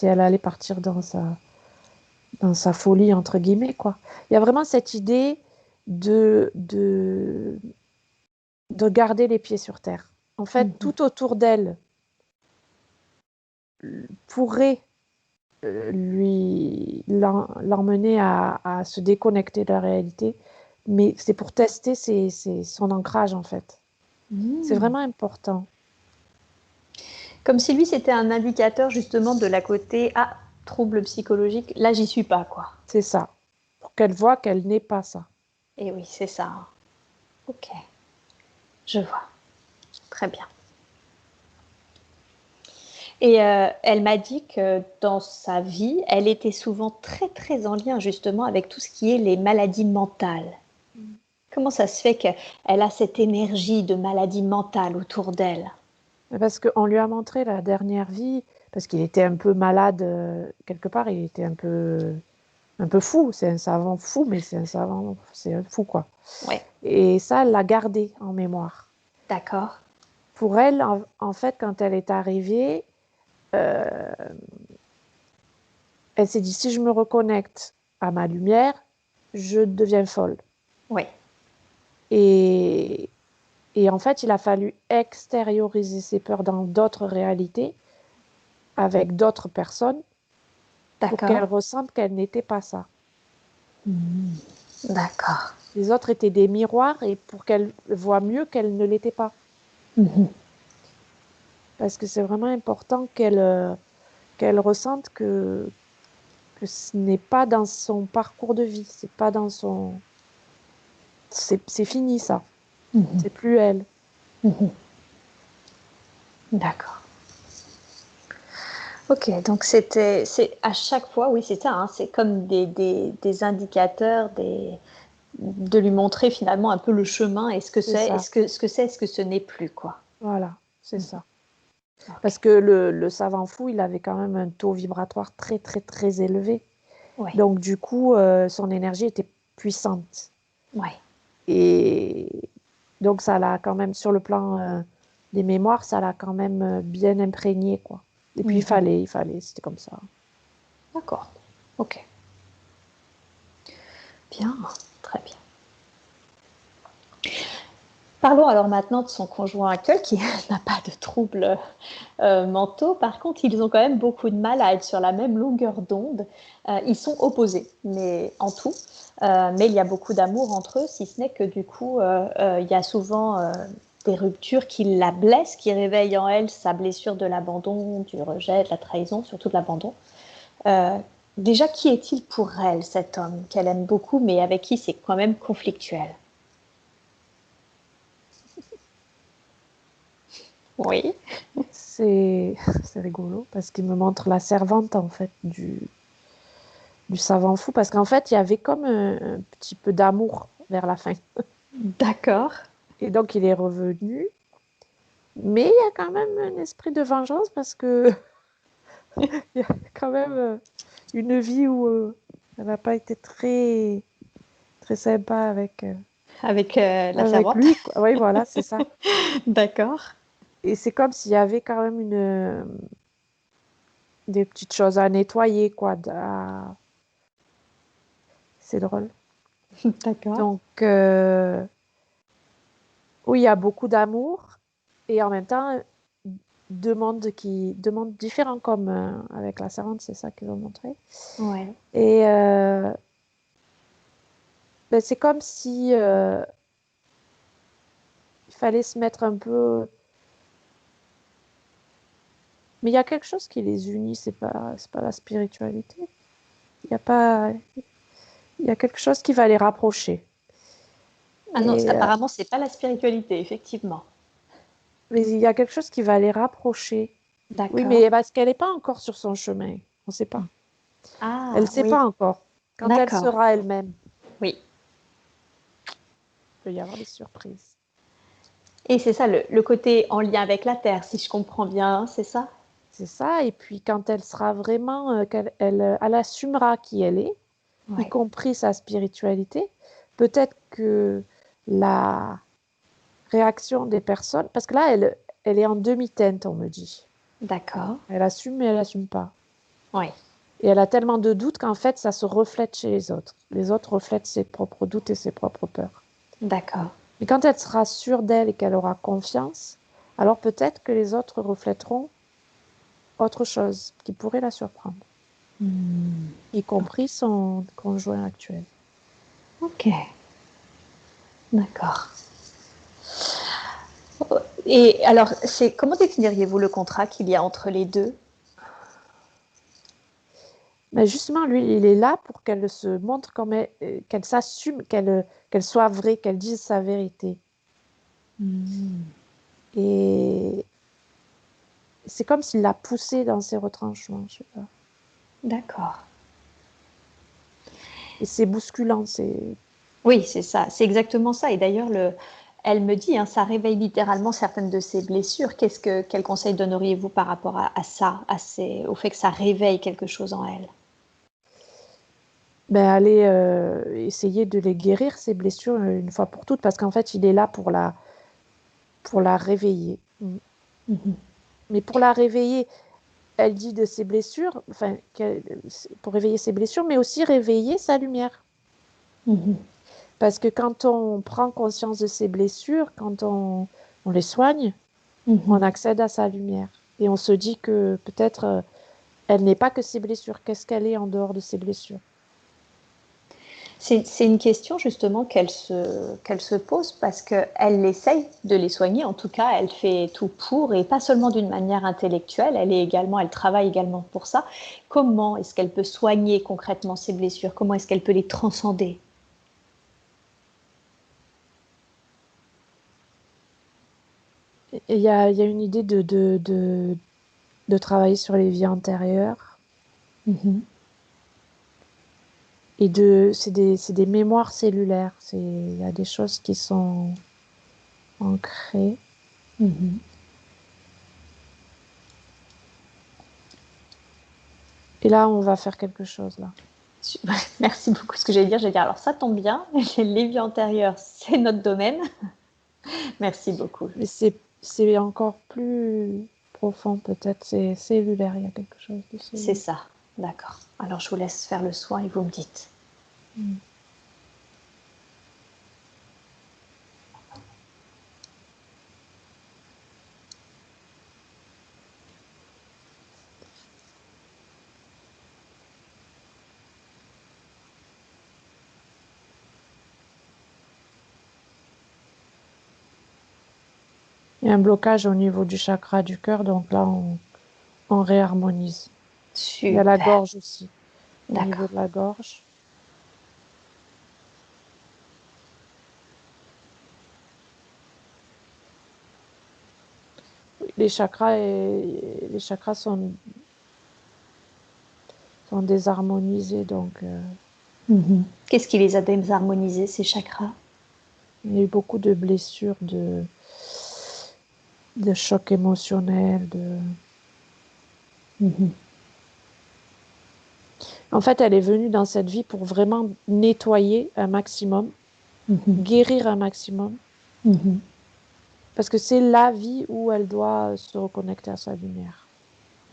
S2: elle allait partir dans sa folie, entre guillemets, quoi. Il y a vraiment cette idée de garder les pieds sur terre. En fait, tout autour d'elle pourrait l'emmener à se déconnecter de la réalité, mais c'est pour tester son ancrage, en fait. C'est vraiment important.
S1: Comme si lui, c'était un indicateur justement de la côté trouble psychologique. Là, j'y suis pas, quoi.
S2: C'est ça. Pour qu'elle voit qu'elle n'est pas ça.
S1: Et oui, c'est ça. Ok. Je vois. Très bien. Et elle m'a dit que dans sa vie, elle était souvent très très en lien justement avec tout ce qui est les maladies mentales. Comment ça se fait qu'elle a cette énergie de maladie mentale autour d'elle?
S2: Parce qu'on lui a montré la dernière vie, parce qu'il était un peu malade, quelque part, il était un peu fou. C'est un savant fou, mais c'est un fou, quoi.
S1: Ouais.
S2: Et ça, elle l'a gardé en mémoire.
S1: D'accord.
S2: Pour elle, en fait, quand elle est arrivée, elle s'est dit, si je me reconnecte à ma lumière, je deviens folle.
S1: Oui.
S2: Et en fait, il a fallu extérioriser ses peurs dans d'autres réalités, avec d'autres personnes, pour qu'elle ressente qu'elle n'était pas ça.
S1: D'accord.
S2: Les autres étaient des miroirs et pour qu'elle voie mieux qu'elle ne l'était pas. Parce que c'est vraiment important qu'elle ressente que ce n'est pas dans son parcours de vie, c'est pas dans son... C'est fini ça. C'est plus elle.
S1: D'accord. Ok, donc c'est à chaque fois, oui, c'est ça, hein, c'est comme des indicateurs, de lui montrer finalement un peu le chemin et ce que c'est, ce que c'est, ce que ce n'est plus, quoi.
S2: Voilà, c'est ça.
S1: Okay.
S2: Parce que le savant fou, il avait quand même un taux vibratoire très, très, très élevé.
S1: Ouais.
S2: Donc, du coup, son énergie était puissante.
S1: Ouais.
S2: Et donc, ça l'a quand même, sur le plan des mémoires, ça l'a quand même bien imprégné, quoi. Et puis, il fallait, c'était comme ça.
S1: D'accord. Ok. Bien, très bien. Parlons alors maintenant de son conjoint actuel qui n'a pas de troubles mentaux. Par contre, ils ont quand même beaucoup de mal à être sur la même longueur d'onde. Ils sont opposés, mais en tout. Mais il y a beaucoup d'amour entre eux, si ce n'est que du coup, il y a souvent des ruptures qui la blessent, qui réveillent en elle sa blessure de l'abandon, du rejet, de la trahison, surtout de l'abandon. Euh, Déjà, qui est-il pour elle, cet homme qu'elle aime beaucoup, mais avec qui c'est quand même conflictuel? Oui,
S2: C'est c'est rigolo parce qu'il me montre la servante en fait du savant fou parce qu'en fait il y avait comme un petit peu d'amour vers la fin.
S1: d'accord.
S2: Et donc il est revenu, mais il y a quand même un esprit de vengeance parce que il y a quand même une vie où elle n'a pas été très très sympa
S1: Avec la
S2: avec
S1: servante.
S2: lui, quoi. Oui, voilà, c'est ça.
S1: D'accord.
S2: Et c'est comme s'il y avait quand même des petites choses à nettoyer, quoi. C'est drôle.
S1: D'accord.
S2: Donc, oui, il y a beaucoup d'amour et en même temps, deux mondes différents, comme avec la servante, c'est ça qu'ils ont montré.
S1: Ouais.
S2: Et ben, c'est comme si il fallait se mettre un peu. Mais il y a quelque chose qui les unit, c'est pas la spiritualité. Il y a pas, il y a quelque chose qui va les rapprocher.
S1: Ah non,
S2: Et,
S1: apparemment, c'est pas la spiritualité, effectivement.
S2: mais il y a quelque chose qui va les rapprocher. Oui,
S1: D'accord.
S2: mais parce qu'elle n'est pas encore sur son chemin. On ne sait pas. Elle ne
S1: Ah
S2: sait
S1: oui,
S2: pas encore. Quand elle
S1: d'accord.
S2: sera elle-même,
S1: Oui.
S2: il peut y avoir des surprises.
S1: Et c'est ça, le côté en lien avec la Terre, si je comprends bien, c'est ça?
S2: C'est ça. Et puis quand elle sera vraiment, elle assumera qui elle est, y
S1: Ouais.
S2: compris sa spiritualité, peut-être que la réaction des personnes, parce que là, elle est en demi-teinte, on me dit.
S1: D'accord.
S2: Elle assume, mais elle assume pas.
S1: Oui.
S2: Et elle a tellement de doutes qu'en fait, ça se reflète chez les autres. Les autres reflètent ses propres doutes et ses propres peurs.
S1: D'accord.
S2: Mais quand elle sera sûre d'elle et qu'elle aura confiance, alors peut-être que les autres reflèteront autre chose qui pourrait la surprendre,
S1: Hmm.
S2: y compris son conjoint actuel.
S1: Ok. D'accord. Et alors, c'est comment définiriez-vous le contrat qu'il y a entre les deux?
S2: Mais justement, lui, il est là pour qu'elle se montre comme qu'elle s'assume, qu'elle soit vraie, qu'elle dise sa vérité.
S1: Hmm.
S2: Et c'est comme s'il l'a poussée dans ses retranchements, je sais pas.
S1: D'accord.
S2: Et c'est bousculant, c'est...
S1: Oui, c'est ça, c'est exactement ça. Et d'ailleurs, elle me dit, hein, ça réveille littéralement certaines de ses blessures. Quel conseil donneriez-vous par rapport à ça, au fait que ça réveille quelque chose en elle?
S2: Ben, aller essayer de les guérir, ces blessures, une fois pour toutes, parce qu'en fait, il est là pour la réveiller. Mm.
S1: Mhm.
S2: Mais pour la réveiller, elle dit de ses blessures, enfin, pour réveiller ses blessures, mais aussi réveiller sa lumière.
S1: Mhm.
S2: Parce que quand on prend conscience de ses blessures, quand on les soigne, on
S1: Mhm.
S2: accède à sa lumière. Et on se dit que peut-être elle n'est pas que ses blessures. Qu'est-ce qu'elle est en dehors de ses blessures?
S1: C'est une question justement qu'elle se pose parce qu'elle essaye de les soigner. En tout cas, elle fait tout pour et pas seulement d'une manière intellectuelle. Elle travaille également pour ça. Comment est-ce qu'elle peut soigner concrètement ses blessures? Comment est-ce qu'elle peut les transcender?
S2: Et il y a une idée de travailler sur les vies antérieures.
S1: Mhm.
S2: Et c'est des mémoires cellulaires. Il y a des choses qui sont ancrées.
S1: Mhm.
S2: Et là, on va faire quelque chose là.
S1: Merci beaucoup. Ce que j'allais dire, alors ça tombe bien, les vies antérieures, c'est notre domaine. Merci beaucoup.
S2: Mais c'est encore plus profond peut-être. C'est cellulaire. Il y a quelque chose de
S1: C'est
S2: cellulaire.
S1: ça, d'accord. Alors je vous laisse faire le soin et vous me dites.
S2: Mm. Il y a un blocage au niveau du chakra du cœur, donc là, on réharmonise. Il y a la
S1: Super.
S2: gorge aussi, au niveau
S1: D'accord.
S2: de la gorge. Les chakras sont désharmonisés, donc
S1: Qu'est-ce qui les a désharmonisés, ces chakras?
S2: il y a eu beaucoup de blessures, de chocs émotionnels. En fait, elle est venue dans cette vie pour vraiment nettoyer un maximum, guérir un maximum, parce que c'est la vie où elle doit se reconnecter à sa lumière.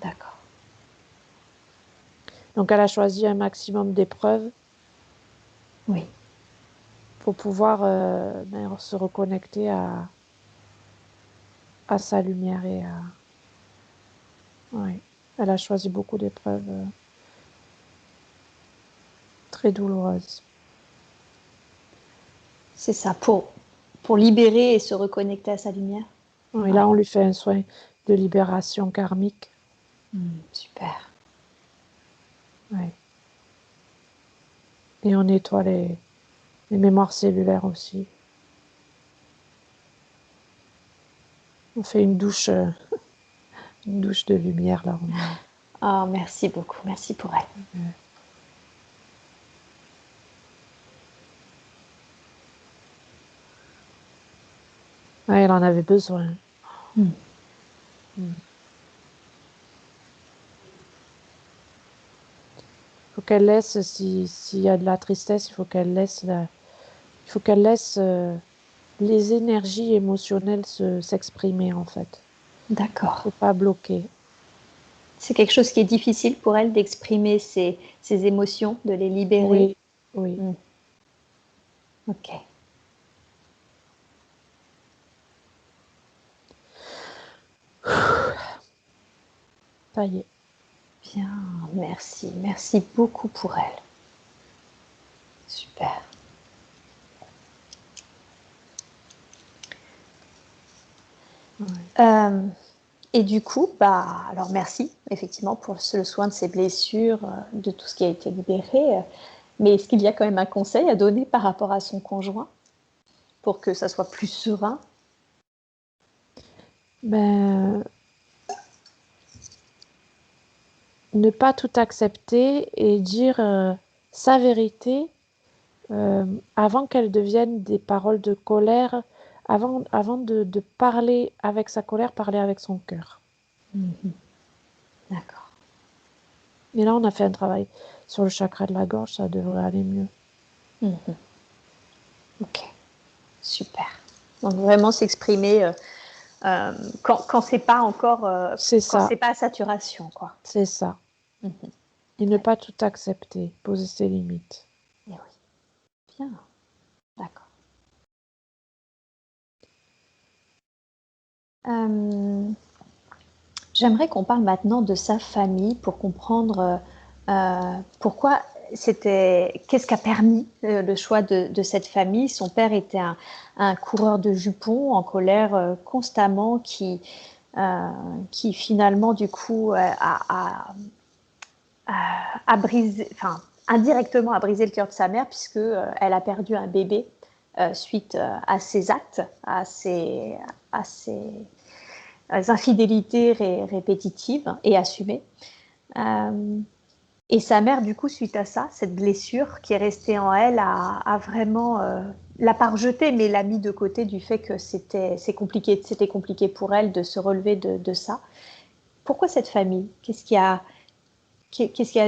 S1: D'accord.
S2: Donc, elle a choisi un maximum d'épreuves
S1: Oui.
S2: pour pouvoir se reconnecter à sa lumière et à... Ouais. Elle a choisi beaucoup d'épreuves très douloureuses.
S1: C'est ça, pour libérer et se reconnecter à sa lumière.
S2: Et là, on lui fait un soin de libération karmique.
S1: Super.
S2: Ouais. Et on nettoie les mémoires cellulaires aussi. On fait une douche de lumière là.
S1: Ah, merci beaucoup. Merci pour elle.
S2: Ouais, elle en avait besoin. Faut qu'elle laisse, s'il y a de la tristesse, il faut qu'elle laisse les énergies émotionnelles s'exprimer en fait.
S1: D'accord.
S2: Faut pas bloquer.
S1: C'est quelque chose qui est difficile pour elle d'exprimer ses émotions, de les libérer.
S2: Oui.
S1: Ok.
S2: Ça y est.
S1: Bien, merci. Merci beaucoup pour elle. Super. Et du coup, alors merci effectivement pour le soin de ses blessures, de tout ce qui a été libéré. Mais est-ce qu'il y a quand même un conseil à donner par rapport à son conjoint pour que ça soit plus serein?
S2: Ne pas tout accepter et dire sa vérité avant qu'elle devienne des paroles de colère, avant de parler avec sa colère, parler avec son cœur.
S1: D'accord.
S2: Et là, on a fait un travail sur le chakra de la gorge, ça devrait aller mieux.
S1: Ok, super. Donc vraiment s'exprimer quand c'est pas encore,
S2: C'est
S1: quand
S2: ça.
S1: c'est pas à saturation, quoi.
S2: C'est ça. Et ne pas tout accepter, poser ses limites.
S1: Et oui. Bien. D'accord. J'aimerais qu'on parle maintenant de sa famille pour comprendre pourquoi qu'est-ce qui a permis le choix de cette famille. Son père était un coureur de jupons en colère constamment qui finalement du coup a brisé, enfin indirectement a brisé le cœur de sa mère puisque elle a perdu un bébé suite à ses actes, à ses infidélités répétitives et assumées. Euh, et sa mère, du coup, suite à ça, cette blessure qui est restée en elle, a vraiment l'a pas rejetée, mais l'a mis de côté du fait que c'était compliqué pour elle de se relever de ça. Pourquoi cette famille? Qu'est-ce qui a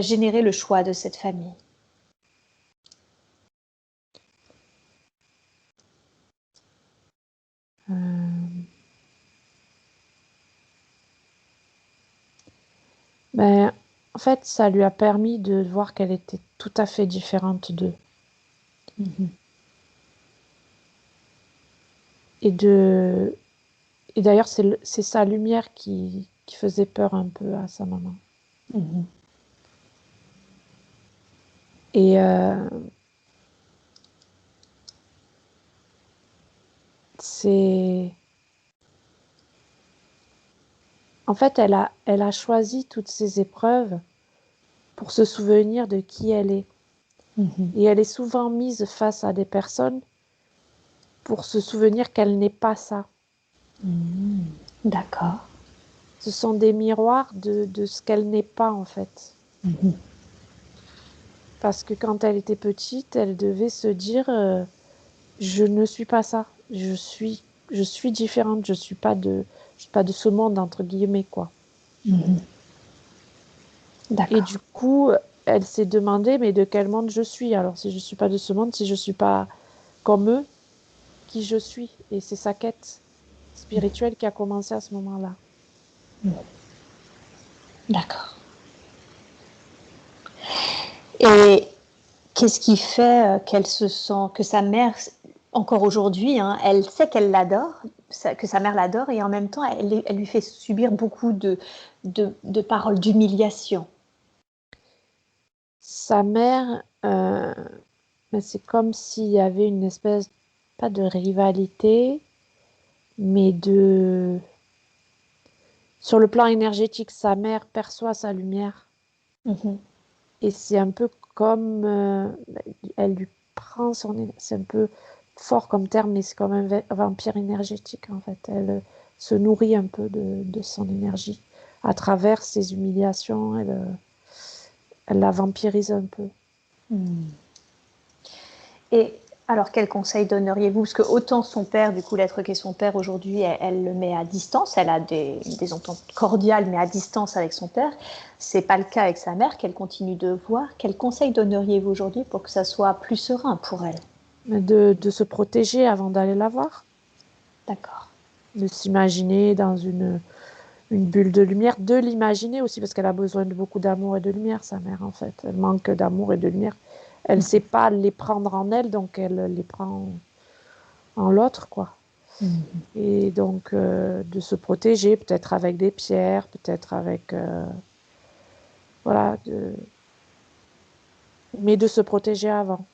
S1: généré le choix de cette famille?
S2: En fait, ça lui a permis de voir qu'elle était tout à fait différente d'eux. Et d'ailleurs, c'est sa lumière qui faisait peur un peu à sa maman. Et en fait, elle a choisi toutes ces épreuves pour se souvenir de qui elle est.
S1: Mhm.
S2: Et elle est souvent mise face à des personnes pour se souvenir qu'elle n'est pas ça.
S1: D'accord.
S2: Ce sont des miroirs de ce qu'elle n'est pas en fait.
S1: Mhm.
S2: Parce que quand elle était petite, elle devait se dire je ne suis pas ça. Je suis différente. Je suis pas de ce monde entre guillemets quoi.
S1: Mhm.
S2: Et
S1: D'accord.
S2: du coup, elle s'est demandé mais de quel monde je suis. Alors si je suis pas de ce monde, si je suis pas comme eux, qui je suis. Et c'est sa quête spirituelle qui a commencé à ce moment-là.
S1: D'accord. Et qu'est-ce qui fait qu'elle se sent, que sa mère, encore aujourd'hui, hein, elle sait qu'elle l'adore, que sa mère l'adore, et en même temps, elle lui fait subir beaucoup de paroles d'humiliation.
S2: Sa mère, mais c'est comme s'il y avait une espèce, pas de rivalité, mais sur le plan énergétique, sa mère perçoit sa lumière.
S1: Mhm.
S2: Et c'est un peu comme, elle lui prend c'est un peu fort comme terme, mais c'est comme un vampire énergétique en fait. Elle se nourrit un peu de son énergie. À travers ses humiliations, elle la vampirise un peu.
S1: Et alors, quel conseil donneriez-vous? Parce que autant son père, du coup, l'être qui est son père aujourd'hui, elle le met à distance, elle a des ententes cordiales, mais à distance avec son père. C'est pas le cas avec sa mère, qu'elle continue de voir. Quel conseil donneriez-vous aujourd'hui pour que ça soit plus serein pour elle?
S2: Mais de se protéger avant d'aller la voir.
S1: D'accord.
S2: De s'imaginer dans une bulle de lumière, de l'imaginer aussi, parce qu'elle a besoin de beaucoup d'amour et de lumière, sa mère, en fait. Elle manque d'amour et de lumière. Elle ne sait pas les prendre en elle, donc elle les prend en l'autre, quoi. Et donc, de se protéger, peut-être avec des pierres, peut-être avec... voilà, mais de se protéger avant.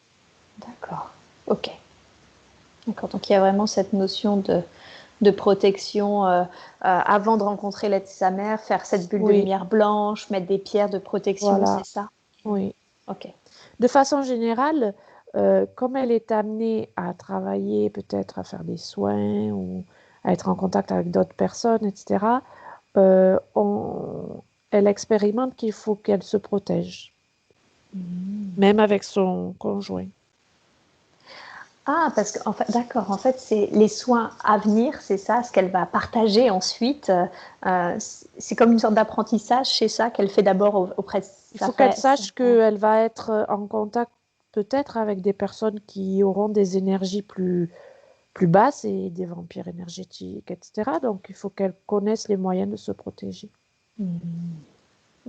S1: D'accord. Ok. D'accord. Donc il y a vraiment cette notion de protection avant de rencontrer l'être de sa mère, faire cette bulle de
S2: Oui,
S1: lumière blanche, mettre des pierres de protection,
S2: voilà,
S1: c'est ça?
S2: oui.
S1: Ok.
S2: De façon générale, comme elle est amenée à travailler, peut-être à faire des soins ou à être en contact avec d'autres personnes, etc., euh, on- elle expérimente qu'il faut qu'elle se protège, même avec son conjoint.
S1: Ah, parce qu'en fait, d'accord, en fait, c'est les soins à venir, c'est ça, ce qu'elle va partager ensuite. C'est comme une sorte d'apprentissage, c'est ça qu'elle fait d'abord auprès de
S2: Il
S1: sa,
S2: faut qu'elle
S1: sa
S2: sache
S1: mère.
S2: qu'elle va être en contact peut-être avec des personnes qui auront des énergies plus basses et des vampires énergétiques, etc. Donc, il faut qu'elle connaisse les moyens de se protéger.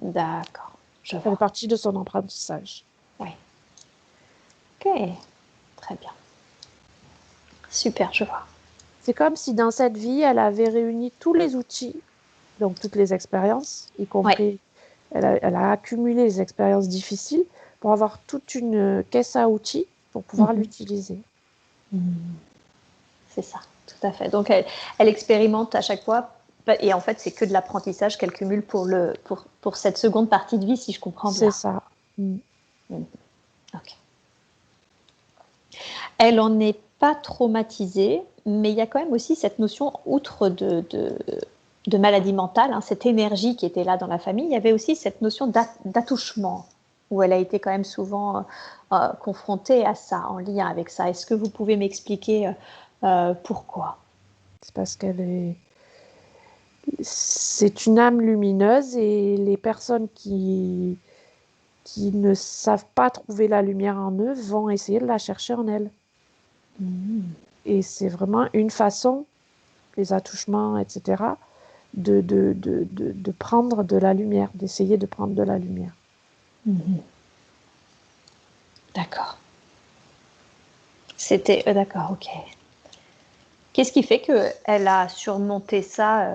S1: D'accord, je
S2: Ça fait
S1: vois.
S2: partie de son apprentissage.
S1: Oui. Ok, très bien. Super, je vois.
S2: C'est comme si dans cette vie, elle avait réuni tous les outils, donc toutes les expériences, y
S1: Oui,
S2: compris, elle a accumulé les expériences difficiles pour avoir toute une caisse à outils pour pouvoir l'utiliser.
S1: c'est ça, tout à fait. Donc elle expérimente à chaque fois, et en fait, c'est que de l'apprentissage qu'elle cumule pour cette seconde partie de vie, si je comprends
S2: C'est
S1: bien.
S2: ça. Mm.
S1: Ok. Elle en est pas traumatisée, mais il y a quand même aussi cette notion, outre de maladie mentale, hein, cette énergie qui était là dans la famille, il y avait aussi cette notion d'attouchement, où elle a été quand même souvent confrontée à ça, en lien avec ça. Est-ce que vous pouvez m'expliquer pourquoi?
S2: C'est parce c'est une âme lumineuse et les personnes qui ne savent pas trouver la lumière en eux vont essayer de la chercher en elles. Et c'est vraiment une façon, les attouchements, etc., de prendre de la lumière, d'essayer de prendre de la lumière.
S1: D'accord. C'était d'accord, ok. Qu'est-ce qui fait qu'elle a surmonté ça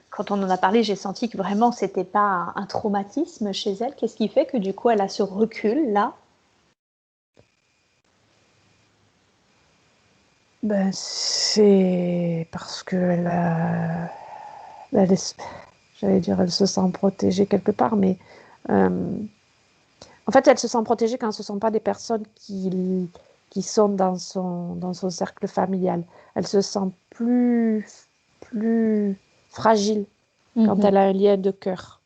S1: quand on en a parlé, j'ai senti que vraiment c'était pas un traumatisme chez elle. Qu'est-ce qui fait que du coup elle a ce recul là?
S2: Ben, c'est parce que elle j'allais dire, elle se sent protégée quelque part, mais euh, En fait, elle se sent protégée quand ce ne sont pas des personnes qui sont dans son cercle familial. Elle se sent plus fragile quand elle a un lien de cœur.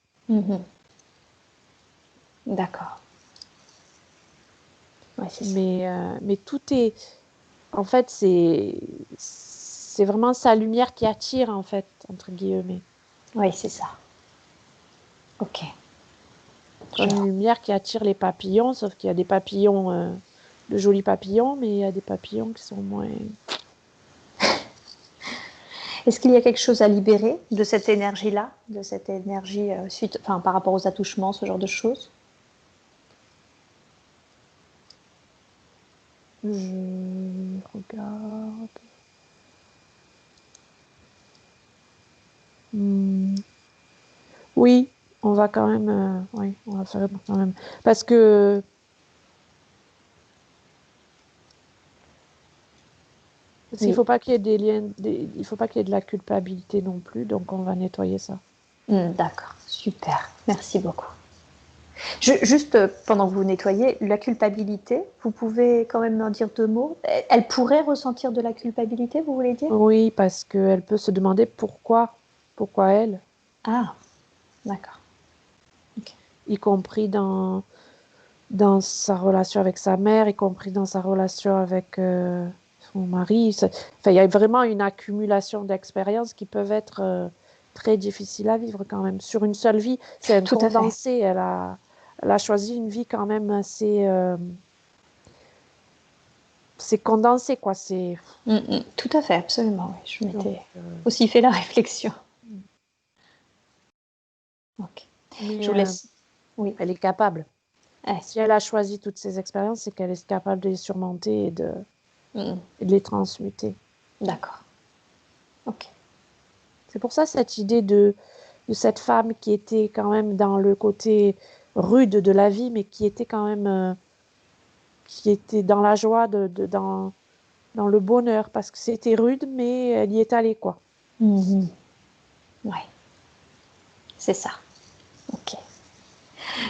S1: D'accord. Ouais, c'est ça.
S2: Mais tout est... En fait, c'est vraiment sa lumière qui attire, en fait, entre guillemets.
S1: Oui, c'est ça. Ok.
S2: Comme une lumière qui attire les papillons, sauf qu'il y a des papillons, de jolis papillons, mais il y a des papillons qui sont moins...
S1: Est-ce qu'il y a quelque chose à libérer de cette énergie-là, de cette énergie par rapport aux attouchements, ce genre de choses?
S2: Je regarde. Oui, on va quand même... oui, on va faire quand même. Parce que... Parce qu'il ne faut pas qu'il y ait des liens... Il faut pas qu'il y ait de la culpabilité non plus, donc on va nettoyer ça.
S1: D'accord, super. Merci beaucoup. Juste pendant que vous nettoyez, la culpabilité, vous pouvez quand même en dire 2 mots. Elle pourrait ressentir de la culpabilité, vous voulez dire?
S2: Oui, parce qu'elle peut se demander pourquoi elle,
S1: Ah, d'accord. Okay.
S2: y compris dans sa relation avec sa mère, y compris dans sa relation avec son mari. Il y a vraiment une accumulation d'expériences qui peuvent être très difficiles à vivre quand même. Sur une seule vie, c'est un
S1: Tout à fait.
S2: condensé. Elle a choisi une vie quand même assez... c'est condensé, quoi.
S1: Tout à fait, absolument. Oui. Je m'étais
S2: Donc,
S1: aussi fait la réflexion. Okay.
S2: mais
S1: Je vous laisse. Oui.
S2: elle est capable.
S1: Ouais.
S2: Si elle a choisi toutes ces expériences, c'est qu'elle est capable de les surmonter et de les transmuter.
S1: D'accord. Ok.
S2: C'est pour ça cette idée de cette femme qui était quand même dans le côté rude de la vie, mais qui était quand même qui était dans la joie, dans le bonheur, parce que c'était rude, mais elle y est allée, quoi.
S1: Ouais. C'est ça. Ok.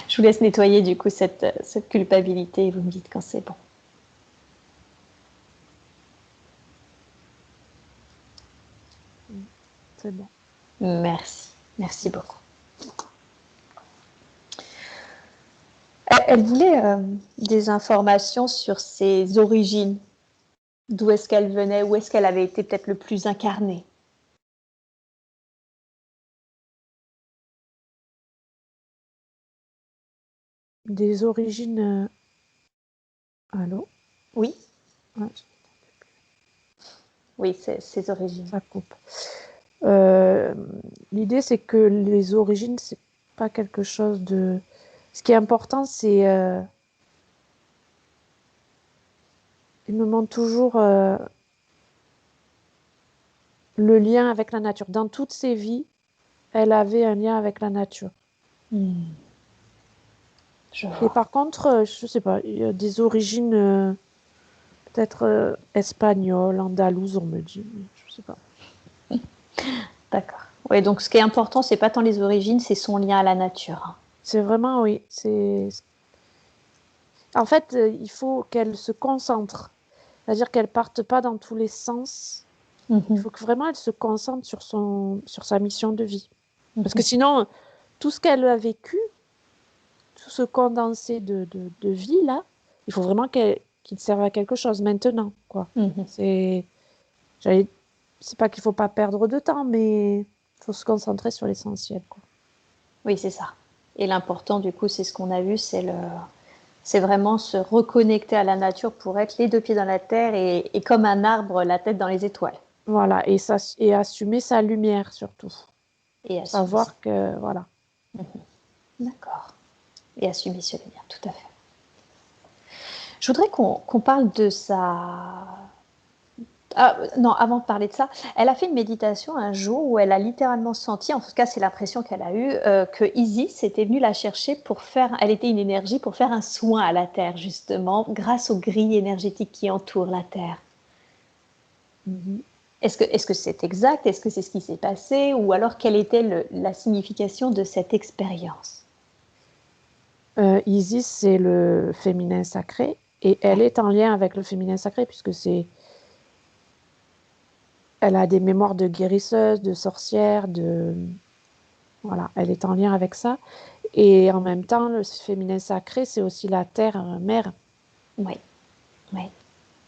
S1: Je vous laisse nettoyer du coup cette culpabilité et vous me dites quand c'est bon.
S2: C'est bon.
S1: Merci. Merci beaucoup. Elle voulait des informations sur ses origines. D'où est-ce qu'elle venait, où est-ce qu'elle avait été peut-être le plus incarnée.
S2: Des origines... Allô?
S1: Oui.
S2: Ouais.
S1: Oui, ses origines.
S2: Ça coupe. L'idée, c'est que les origines, c'est pas quelque chose de... Ce qui est important, c'est... il me montre toujours le lien avec la nature. Dans toutes ses vies, elle avait un lien avec la nature. Et par contre, je sais pas, il y a des origines peut-être espagnoles, andalouses, on me dit, je sais pas.
S1: D'accord. Oui, donc ce qui est important, c'est pas tant les origines, c'est son lien à la nature.
S2: C'est vraiment, oui, En fait, il faut qu'elle se concentre. C'est-à-dire qu'elle parte pas dans tous les sens. Il faut que vraiment elle se concentre sur sa mission de vie. Parce que sinon, tout ce qu'elle a vécu, tout ce condensé de vie, là, il faut vraiment qu'il serve à quelque chose maintenant, quoi. C'est pas qu'il faut pas perdre de temps, mais il faut se concentrer sur l'essentiel, quoi.
S1: Oui, c'est ça. Et l'important, du coup, c'est ce qu'on a vu, c'est vraiment se reconnecter à la nature pour être les 2 pieds dans la terre et comme un arbre, la tête dans les étoiles.
S2: Voilà, et assumer sa lumière, surtout.
S1: Et
S2: Savoir
S1: ça.
S2: que, voilà.
S1: D'accord. Et assumer ses lumières, tout à fait. Je voudrais qu'on parle de sa... Ah, non, avant de parler de ça, elle a fait une méditation un jour où elle a littéralement senti, en tout cas c'est l'impression qu'elle a eue, que Isis était venue la chercher pour faire, elle était une énergie pour faire un soin à la Terre justement, grâce aux grilles énergétiques qui entourent la Terre. Est-ce que c'est exact? Est-ce que c'est ce qui s'est passé? Ou alors quelle était la signification de cette expérience?
S2: Isis, c'est le féminin sacré, et elle est en lien avec le féminin sacré, puisque elle a des mémoires de guérisseuse, de sorcière, voilà, elle est en lien avec ça. Et en même temps, le féminin sacré, c'est aussi la terre mère.
S1: Oui, oui.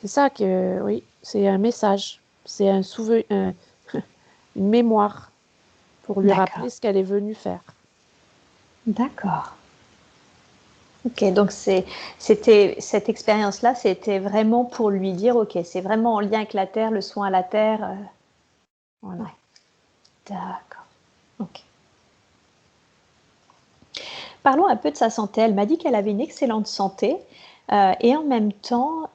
S2: C'est ça que, oui, c'est un message, c'est un souvenir, une mémoire pour lui
S1: D'accord.
S2: rappeler ce qu'elle est venue faire.
S1: D'accord. Ok, donc c'était cette expérience-là, c'était vraiment pour lui dire, ok, c'est vraiment en lien avec la terre, le soin à la terre.
S2: Voilà.
S1: Ouais. D'accord. Ok. Parlons un peu de sa santé. Elle m'a dit qu'elle avait une excellente santé et en même temps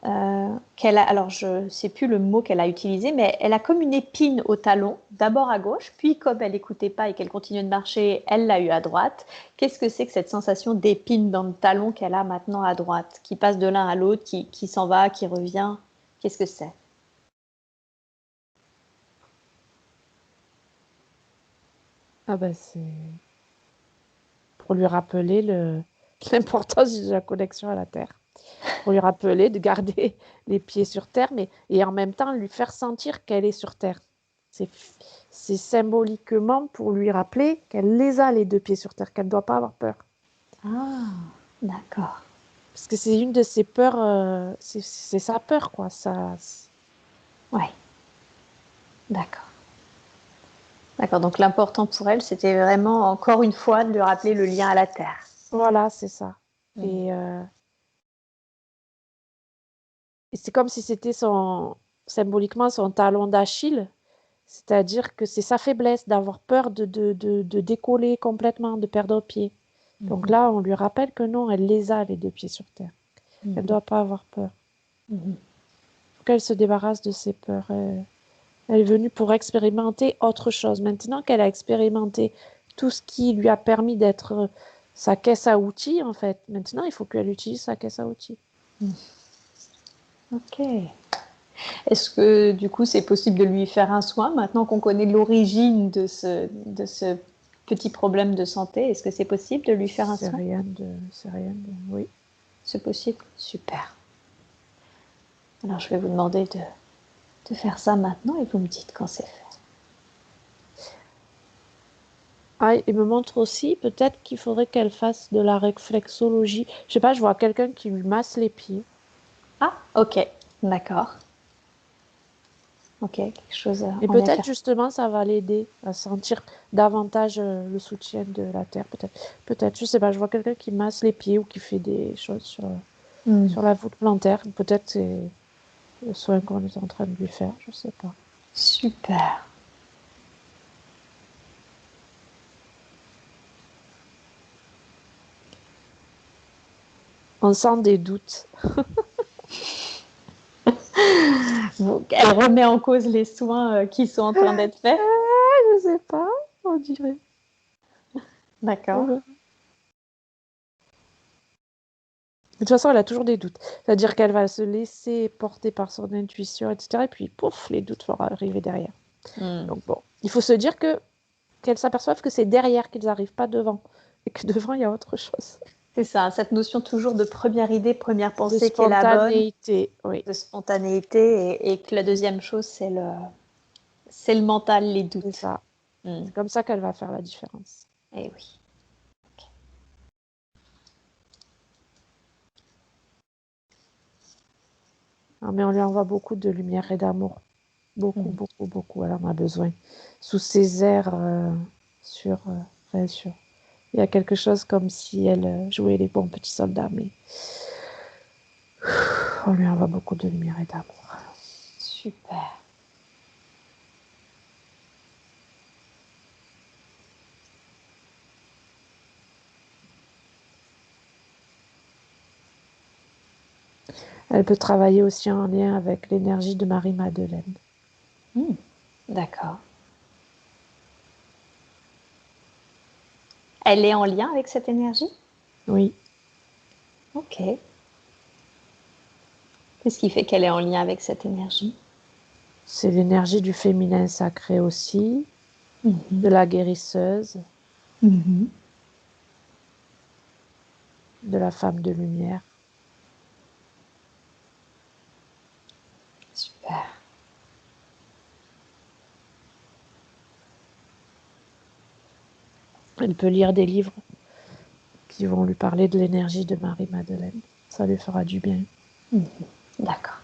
S1: qu'elle a, alors je ne sais plus le mot qu'elle a utilisé, mais elle a comme une épine au talon, d'abord à gauche, puis comme elle n'écoutait pas et qu'elle continuait de marcher, elle l'a eu à droite. Qu'est-ce que c'est que cette sensation d'épine dans le talon qu'elle a maintenant à droite, qui passe de l'un à l'autre, qui s'en va, qui revient? Qu'est-ce que c'est?
S2: Ah ben c'est pour lui rappeler l'importance de la connexion à la terre. Pour lui rappeler de garder les pieds sur terre, et en même temps lui faire sentir qu'elle est sur terre. C'est symboliquement pour lui rappeler qu'elle les a, les deux pieds sur terre, qu'elle ne doit pas avoir peur.
S1: Ah, d'accord.
S2: Parce que c'est une de ses peurs, c'est sa peur, quoi.
S1: Ouais, d'accord. D'accord, donc l'important pour elle, c'était vraiment, encore une fois, de lui rappeler le lien à la terre.
S2: Voilà, c'est ça.
S1: Mmh.
S2: Et c'est comme si c'était symboliquement son talon d'Achille, c'est-à-dire que c'est sa faiblesse d'avoir peur de décoller complètement, de perdre pied. Donc
S1: Mmh.
S2: là, on lui rappelle que non, elle les a, les deux pieds sur terre. Elle ne
S1: Mmh.
S2: doit pas avoir peur.
S1: Mmh.
S2: Il faut qu'elle se débarrasse de ses peurs. Elle est venue pour expérimenter autre chose. Maintenant qu'elle a expérimenté tout ce qui lui a permis d'être sa caisse à outils, en fait, maintenant, il faut qu'elle utilise sa caisse à outils.
S1: Ok. Est-ce que du coup c'est possible de lui faire un soin maintenant qu'on connaît l'origine de ce petit problème de santé? Est-ce que c'est possible de lui faire un soin?
S2: Oui.
S1: C'est possible? Super. Alors je vais vous demander de faire ça maintenant et vous me dites quand c'est fait.
S2: Ah, il me montre aussi, peut-être qu'il faudrait qu'elle fasse de la réflexologie. Je sais pas, je vois quelqu'un qui lui masse les pieds.
S1: Ah, ok, d'accord. Ok, quelque chose
S2: Et
S1: en
S2: peut-être
S1: effet.
S2: justement, ça va l'aider à sentir davantage le soutien de la terre. Peut-être, je sais pas, je vois quelqu'un qui masse les pieds ou qui fait des choses
S1: Hmm.
S2: sur la voûte plantaire. Peut-être c'est le soin qu'on est en train de lui faire, je sais pas.
S1: Super.
S2: On sent des doutes.
S1: Donc, elle remet en cause les soins qui sont en train d'être faits.
S2: Je sais pas, on dirait.
S1: D'accord.
S2: De toute façon, elle a toujours des doutes. C'est-à-dire qu'elle va se laisser porter par son intuition, etc. Et puis, pouf, les doutes vont arriver derrière.
S1: Hmm.
S2: Donc bon, il faut se dire qu'elle s'aperçoive que c'est derrière qu'ils n'arrivent, pas devant. Et que devant, il y a autre chose.
S1: C'est ça, cette notion toujours de première idée, première
S2: De
S1: pensée qui est la bonne,
S2: spontanéité, oui.
S1: de spontanéité, et que la deuxième chose, c'est le mental, les
S2: C'est
S1: doutes.
S2: ça.
S1: Hmm.
S2: C'est comme ça qu'elle va faire la différence.
S1: Eh oui.
S2: Ah, mais on lui envoie beaucoup de lumière et d'amour. Beaucoup,
S1: Hmm.
S2: beaucoup, beaucoup. Elle en a besoin. Sous ses airs sur, enfin, sur. Il y a quelque chose comme si elle jouait les bons petits soldats, mais on lui envoie beaucoup de lumière et d'amour.
S1: Super.
S2: Elle peut travailler aussi en lien avec l'énergie de Marie-Madeleine.
S1: Hmm. D'accord. Elle est en lien avec cette énergie?
S2: Oui,
S1: Ok. Qu'est-ce qui fait qu'elle est en lien avec cette énergie?
S2: c'est l'énergie du féminin sacré aussi,
S1: Mhm.
S2: de la guérisseuse.
S1: Mhm.
S2: de la femme de lumière.
S1: Super.
S2: Elle peut lire des livres qui vont lui parler de l'énergie de Marie-Madeleine. Ça lui fera du bien.
S1: D'accord.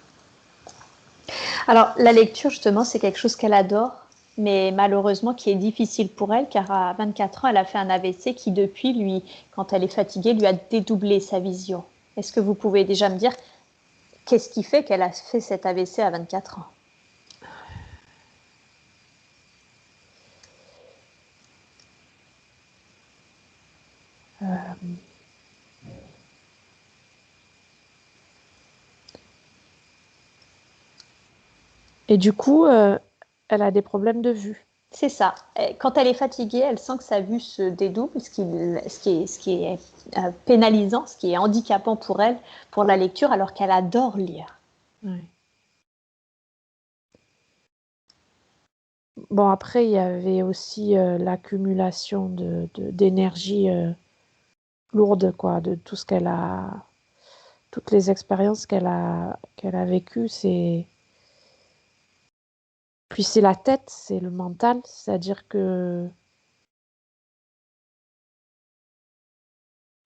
S1: Alors, la lecture, justement, c'est quelque chose qu'elle adore, mais malheureusement qui est difficile pour elle, car à 24 ans, elle a fait un AVC qui, depuis, lui, quand elle est fatiguée, lui a dédoublé sa vision. Est-ce que vous pouvez déjà me dire qu'est-ce qui fait qu'elle a fait cet AVC à 24 ans?
S2: Et du coup, elle a des problèmes de vue.
S1: C'est ça. Quand elle est fatiguée, elle sent que sa vue se dédouble, ce qui est pénalisant, ce qui est handicapant pour elle, pour la lecture, alors qu'elle adore lire.
S2: Ouais. Bon, après, il y avait aussi l'accumulation d'énergie lourde, quoi, de tout ce qu'elle a, toutes les expériences qu'elle a vécues. Puis c'est la tête, c'est le mental, c'est-à-dire qu'à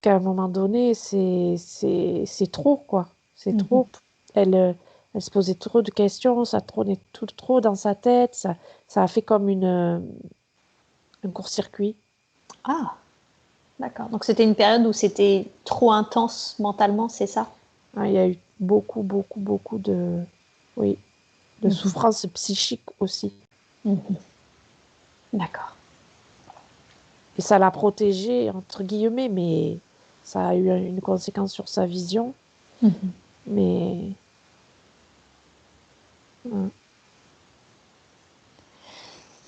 S2: un moment donné, c'est trop, quoi. C'est trop. Elle se posait trop de questions, ça tournait tout trop dans sa tête, ça a fait comme un court-circuit.
S1: Ah, d'accord. Donc c'était une période où c'était trop intense mentalement, c'est ça?
S2: Ah, il y a eu beaucoup, beaucoup, beaucoup oui, de souffrance psychique aussi.
S1: D'accord.
S2: Et ça l'a protégée, entre guillemets, mais ça a eu une conséquence sur sa vision. Mais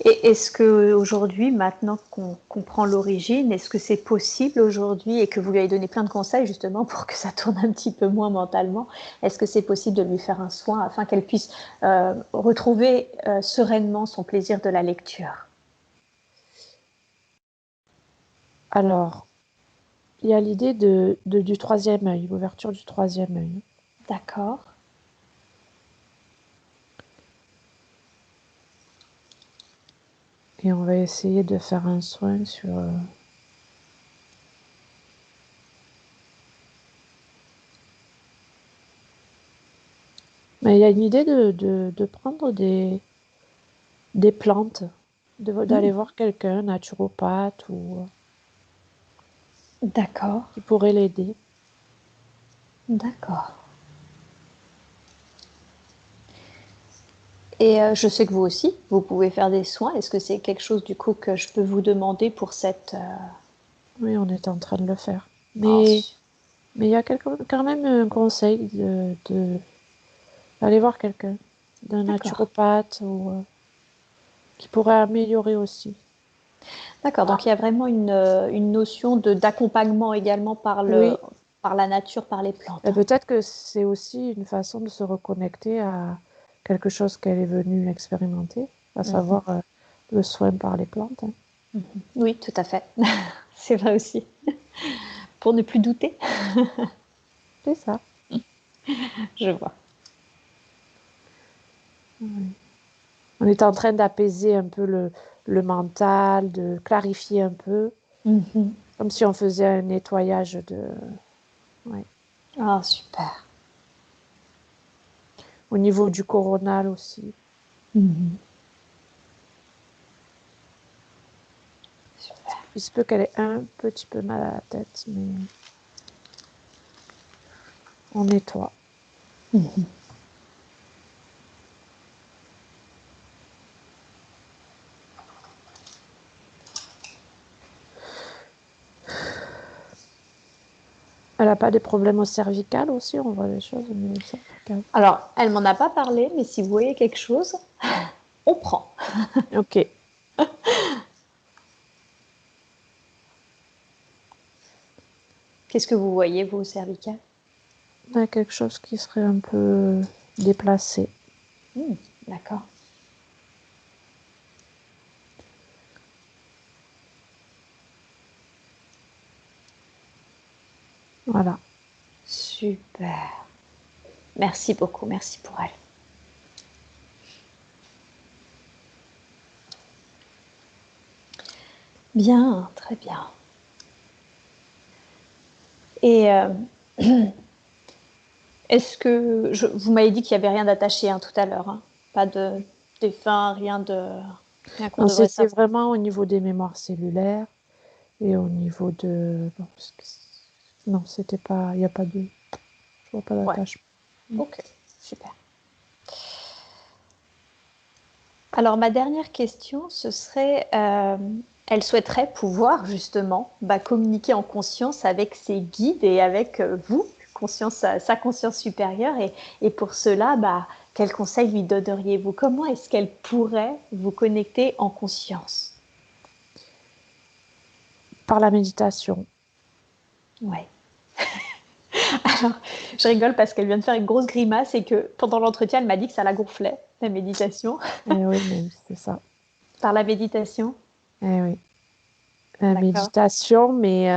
S1: Et est-ce que aujourd'hui, maintenant qu'on comprend l'origine, est-ce que c'est possible aujourd'hui et que vous lui avez donné plein de conseils justement pour que ça tourne un petit peu moins mentalement, est-ce que c'est possible de lui faire un soin afin qu'elle puisse retrouver sereinement son plaisir de la lecture?
S2: alors, il y a l'idée du troisième œil, l'ouverture du troisième œil.
S1: D'accord.
S2: Et on va essayer de faire un soin sur... Mais il y a une idée de prendre des plantes, d'aller voir quelqu'un, naturopathe, ou
S1: D'accord.
S2: qui pourrait l'aider.
S1: D'accord. Et je sais que vous aussi, vous pouvez faire des soins. Est-ce que c'est quelque chose du coup que je peux vous demander pour cette...
S2: Oui, on est en train de le faire.
S1: Oh,
S2: Mais il y a quand même un conseil d'aller voir quelqu'un, d'un
S1: d'accord.
S2: naturopathe, ou qui pourrait améliorer aussi.
S1: D'accord, donc il y a vraiment une notion d'accompagnement également
S2: Oui,
S1: par la nature, par les plantes.
S2: et peut-être que c'est aussi une façon de se reconnecter à quelque chose qu'elle est venue expérimenter, à savoir le soin par les plantes.
S1: Oui, tout à fait. C'est vrai aussi. Pour ne plus douter,
S2: C'est ça.
S1: je vois.
S2: On est en train d'apaiser un peu le mental, de clarifier un peu, comme si on faisait un nettoyage ouais.
S1: Ah, super.
S2: Au niveau du coronal aussi.
S1: Super.
S2: Il se peut qu'elle ait un petit peu mal à la tête, mais on nettoie. Elle n'a pas des problèmes au cervical aussi, on voit des choses au niveau cervical.
S1: Alors, elle m'en a pas parlé, mais si vous voyez quelque chose, on prend.
S2: Ok.
S1: Qu'est-ce que vous voyez, vous, au cervical?
S2: On a quelque chose qui serait un peu déplacé.
S1: D'accord.
S2: Voilà.
S1: Super. Merci beaucoup, merci pour elle. Bien, très bien. Et est-ce que vous m'avez dit qu'il n'y avait rien d'attaché tout à l'heure, hein? Pas de défunt, rien qu'on
S2: Non,
S1: devrait
S2: c'était
S1: savoir.
S2: vraiment au niveau des mémoires cellulaires et au niveau de... Non, non, c'était pas... Il n'y a pas de... Je vois pas
S1: Ouais.
S2: d'attachement.
S1: Ok, super. Alors ma dernière question, ce serait, elle souhaiterait pouvoir justement communiquer en conscience avec ses guides et avec vous, sa conscience supérieure. Et pour cela, quel conseil lui donneriez-vous? Comment est-ce qu'elle pourrait vous connecter en conscience?
S2: Par la méditation.
S1: Ouais. Alors, je rigole parce qu'elle vient de faire une grosse grimace et que pendant l'entretien, elle m'a dit que ça la gonflait, la méditation.
S2: Eh oui, mais c'est ça.
S1: Par la méditation?
S2: Eh oui. La
S1: D'accord.
S2: méditation, mais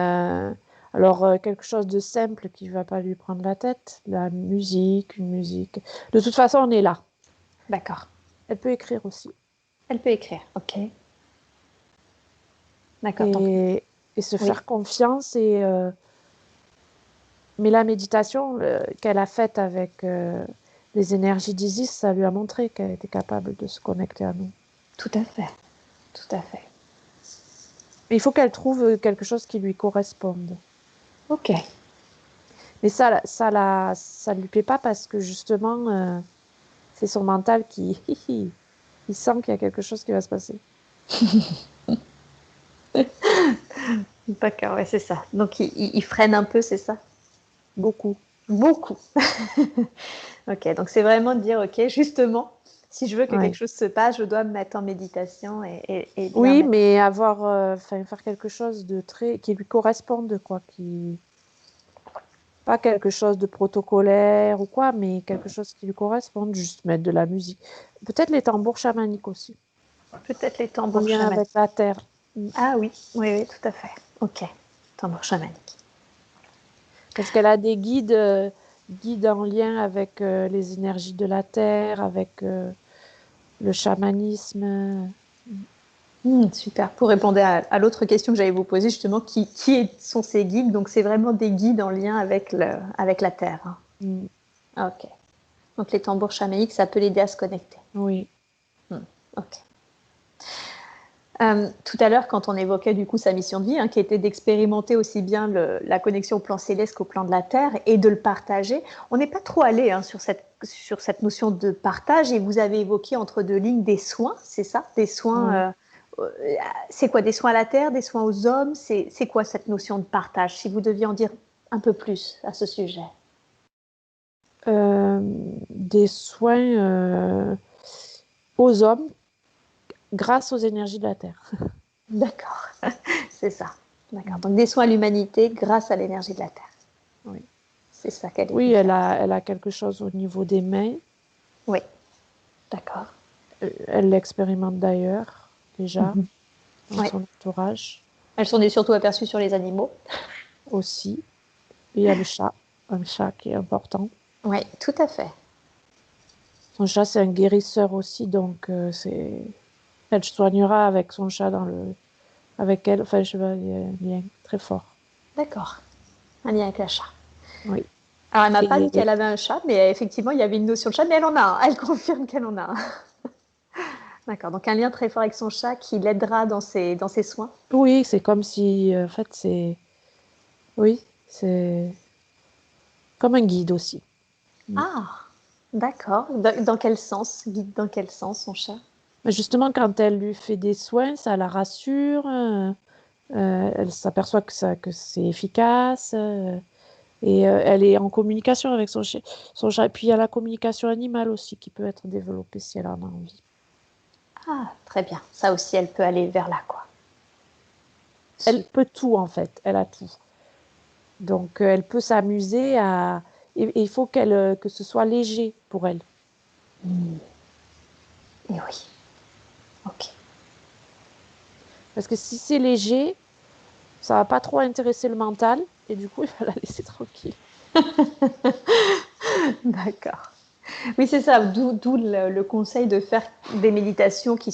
S2: alors quelque chose de simple qui va pas lui prendre la tête. La musique, une musique. De toute façon, on est là.
S1: D'accord.
S2: Elle peut écrire aussi.
S1: Elle peut écrire. Ok. D'accord. Donc,
S2: Et se
S1: oui.
S2: faire confiance. Mais la méditation qu'elle a faite avec les énergies d'Isis, ça lui a montré qu'elle était capable de se connecter à nous.
S1: Tout à fait. Tout à fait.
S2: Mais il faut qu'elle trouve quelque chose qui lui corresponde.
S1: Ok.
S2: Mais ça lui plaît pas parce que justement, c'est son mental qui, il sent qu'il y a quelque chose qui va se passer.
S1: D'accord, ouais, c'est ça. Donc, il freine un peu, c'est ça?
S2: Beaucoup.
S1: Beaucoup. Ok, donc c'est vraiment de dire, ok, justement, si je veux que quelque
S2: Ouais.
S1: chose se passe, je dois me mettre en méditation et bien
S2: Oui,
S1: mettre.
S2: mais faire quelque chose de très, qui lui corresponde, quoi, pas quelque chose de protocolaire ou quoi, mais quelque chose qui lui corresponde, juste mettre de la musique. Peut-être les tambours chamaniques aussi,
S1: Peut-être les
S2: en
S1: tambours
S2: lien avec
S1: chamaniques.
S2: la terre. Mm.
S1: Ah oui, oui, oui, tout à fait. Ok, tambours chamaniques.
S2: Parce qu'elle a des guides en lien avec les énergies de la terre, avec le chamanisme.
S1: Super. Pour répondre à l'autre question que j'allais vous poser, justement, sont ces guides? Donc, c'est vraiment des guides en lien avec la Terre, hein.
S2: Mm.
S1: Ok. Donc, les tambours chamaniques, ça peut l'aider à se connecter.
S2: Oui.
S1: Ok. Tout à l'heure, quand on évoquait du coup sa mission de vie, qui était d'expérimenter aussi bien la connexion au plan céleste qu'au plan de la Terre et de le partager, on n'est pas trop allé sur cette notion de partage et vous avez évoqué entre deux lignes des soins, c'est ça? Des
S2: Oui.
S1: soins, c'est quoi? Des soins à la Terre, des soins aux hommes? C'est quoi cette notion de partage? Si vous deviez en dire un peu plus à ce sujet.
S2: Euh, des soins aux hommes grâce aux énergies de la terre.
S1: D'accord, c'est ça. D'accord.
S2: Mm.
S1: Donc des soins à l'humanité grâce à l'énergie de la Terre.
S2: Oui.
S1: C'est ça qu'elle est
S2: Oui,
S1: venue faire.
S2: elle a quelque chose au niveau des mains.
S1: Oui, d'accord.
S2: Elle l'expérimente d'ailleurs, déjà, dans
S1: Oui.
S2: son entourage
S1: Elles sont surtout aperçues sur les animaux.
S2: aussi. Et il y a le chat, un chat qui est important.
S1: Oui, tout à fait.
S2: Son chat, c'est un guérisseur aussi, donc elle soignera avec son chat avec elle. Enfin, je sais pas, il y a un lien très fort.
S1: D'accord. Un lien avec la chat.
S2: Oui.
S1: Alors, elle m'a pas dit
S2: Et
S1: qu'elle avait un chat, mais effectivement, il y avait une notion de chat, mais elle en a un. Elle confirme qu'elle en a un. D'accord. Donc, un lien très fort avec son chat qui l'aidera dans ses soins.
S2: oui, c'est comme si, en fait, oui, c'est comme un guide aussi. Mm.
S1: Ah, d'accord. Dans quel sens? Guide dans quel sens, son chat?
S2: Mais justement, quand elle lui fait des soins, ça la rassure. Elle s'aperçoit que c'est efficace. Et elle est en communication avec son chat. Et puis il y a la communication animale aussi qui peut être développée si elle en a envie.
S1: Ah, très bien. Ça aussi, elle peut aller vers là, quoi.
S2: Elle
S1: Super.
S2: peut tout en fait, elle a tout. Donc elle peut s'amuser à... Et il faut que ce soit léger pour elle.
S1: Et oui. Ok.
S2: Parce que si c'est léger, Ça va pas trop intéresser le mental et du coup, il va la laisser tranquille.
S1: D'accord. Oui, c'est ça, d'où le conseil de faire des méditations qui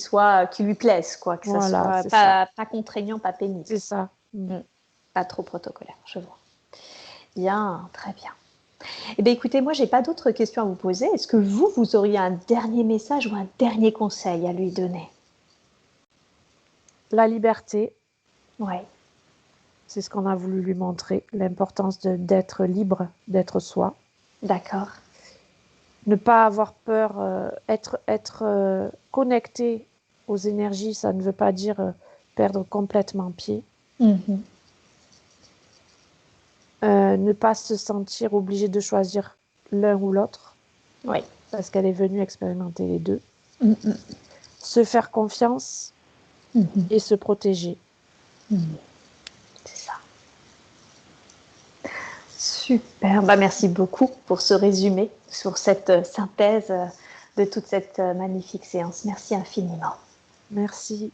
S1: lui plaisent, quoi, que ça
S2: Voilà,
S1: soit
S2: c'est ça.
S1: pas contraignant, pas pénible.
S2: C'est ça.
S1: Mm. Pas trop protocolaire, je vois. Bien, très bien. Eh bien, écoutez, moi, j'ai pas d'autres questions à vous poser. Est-ce que vous auriez un dernier message ou un dernier conseil à lui donner?
S2: La liberté,
S1: Ouais,
S2: c'est ce qu'on a voulu lui montrer, l'importance d'être libre, d'être soi.
S1: d'accord.
S2: Ne pas avoir peur, être connecté aux énergies, ça ne veut pas dire perdre complètement pied.
S1: Mhm.
S2: Ne pas se sentir obligé de choisir l'un ou l'autre,
S1: Oui.
S2: parce qu'elle est venue expérimenter les deux.
S1: Mhm.
S2: Se faire confiance
S1: Mhm.
S2: et se protéger.
S1: Mhm. C'est ça. Super. Bah, merci beaucoup pour ce résumé, sur cette synthèse de toute cette magnifique séance. Merci infiniment.
S2: Merci.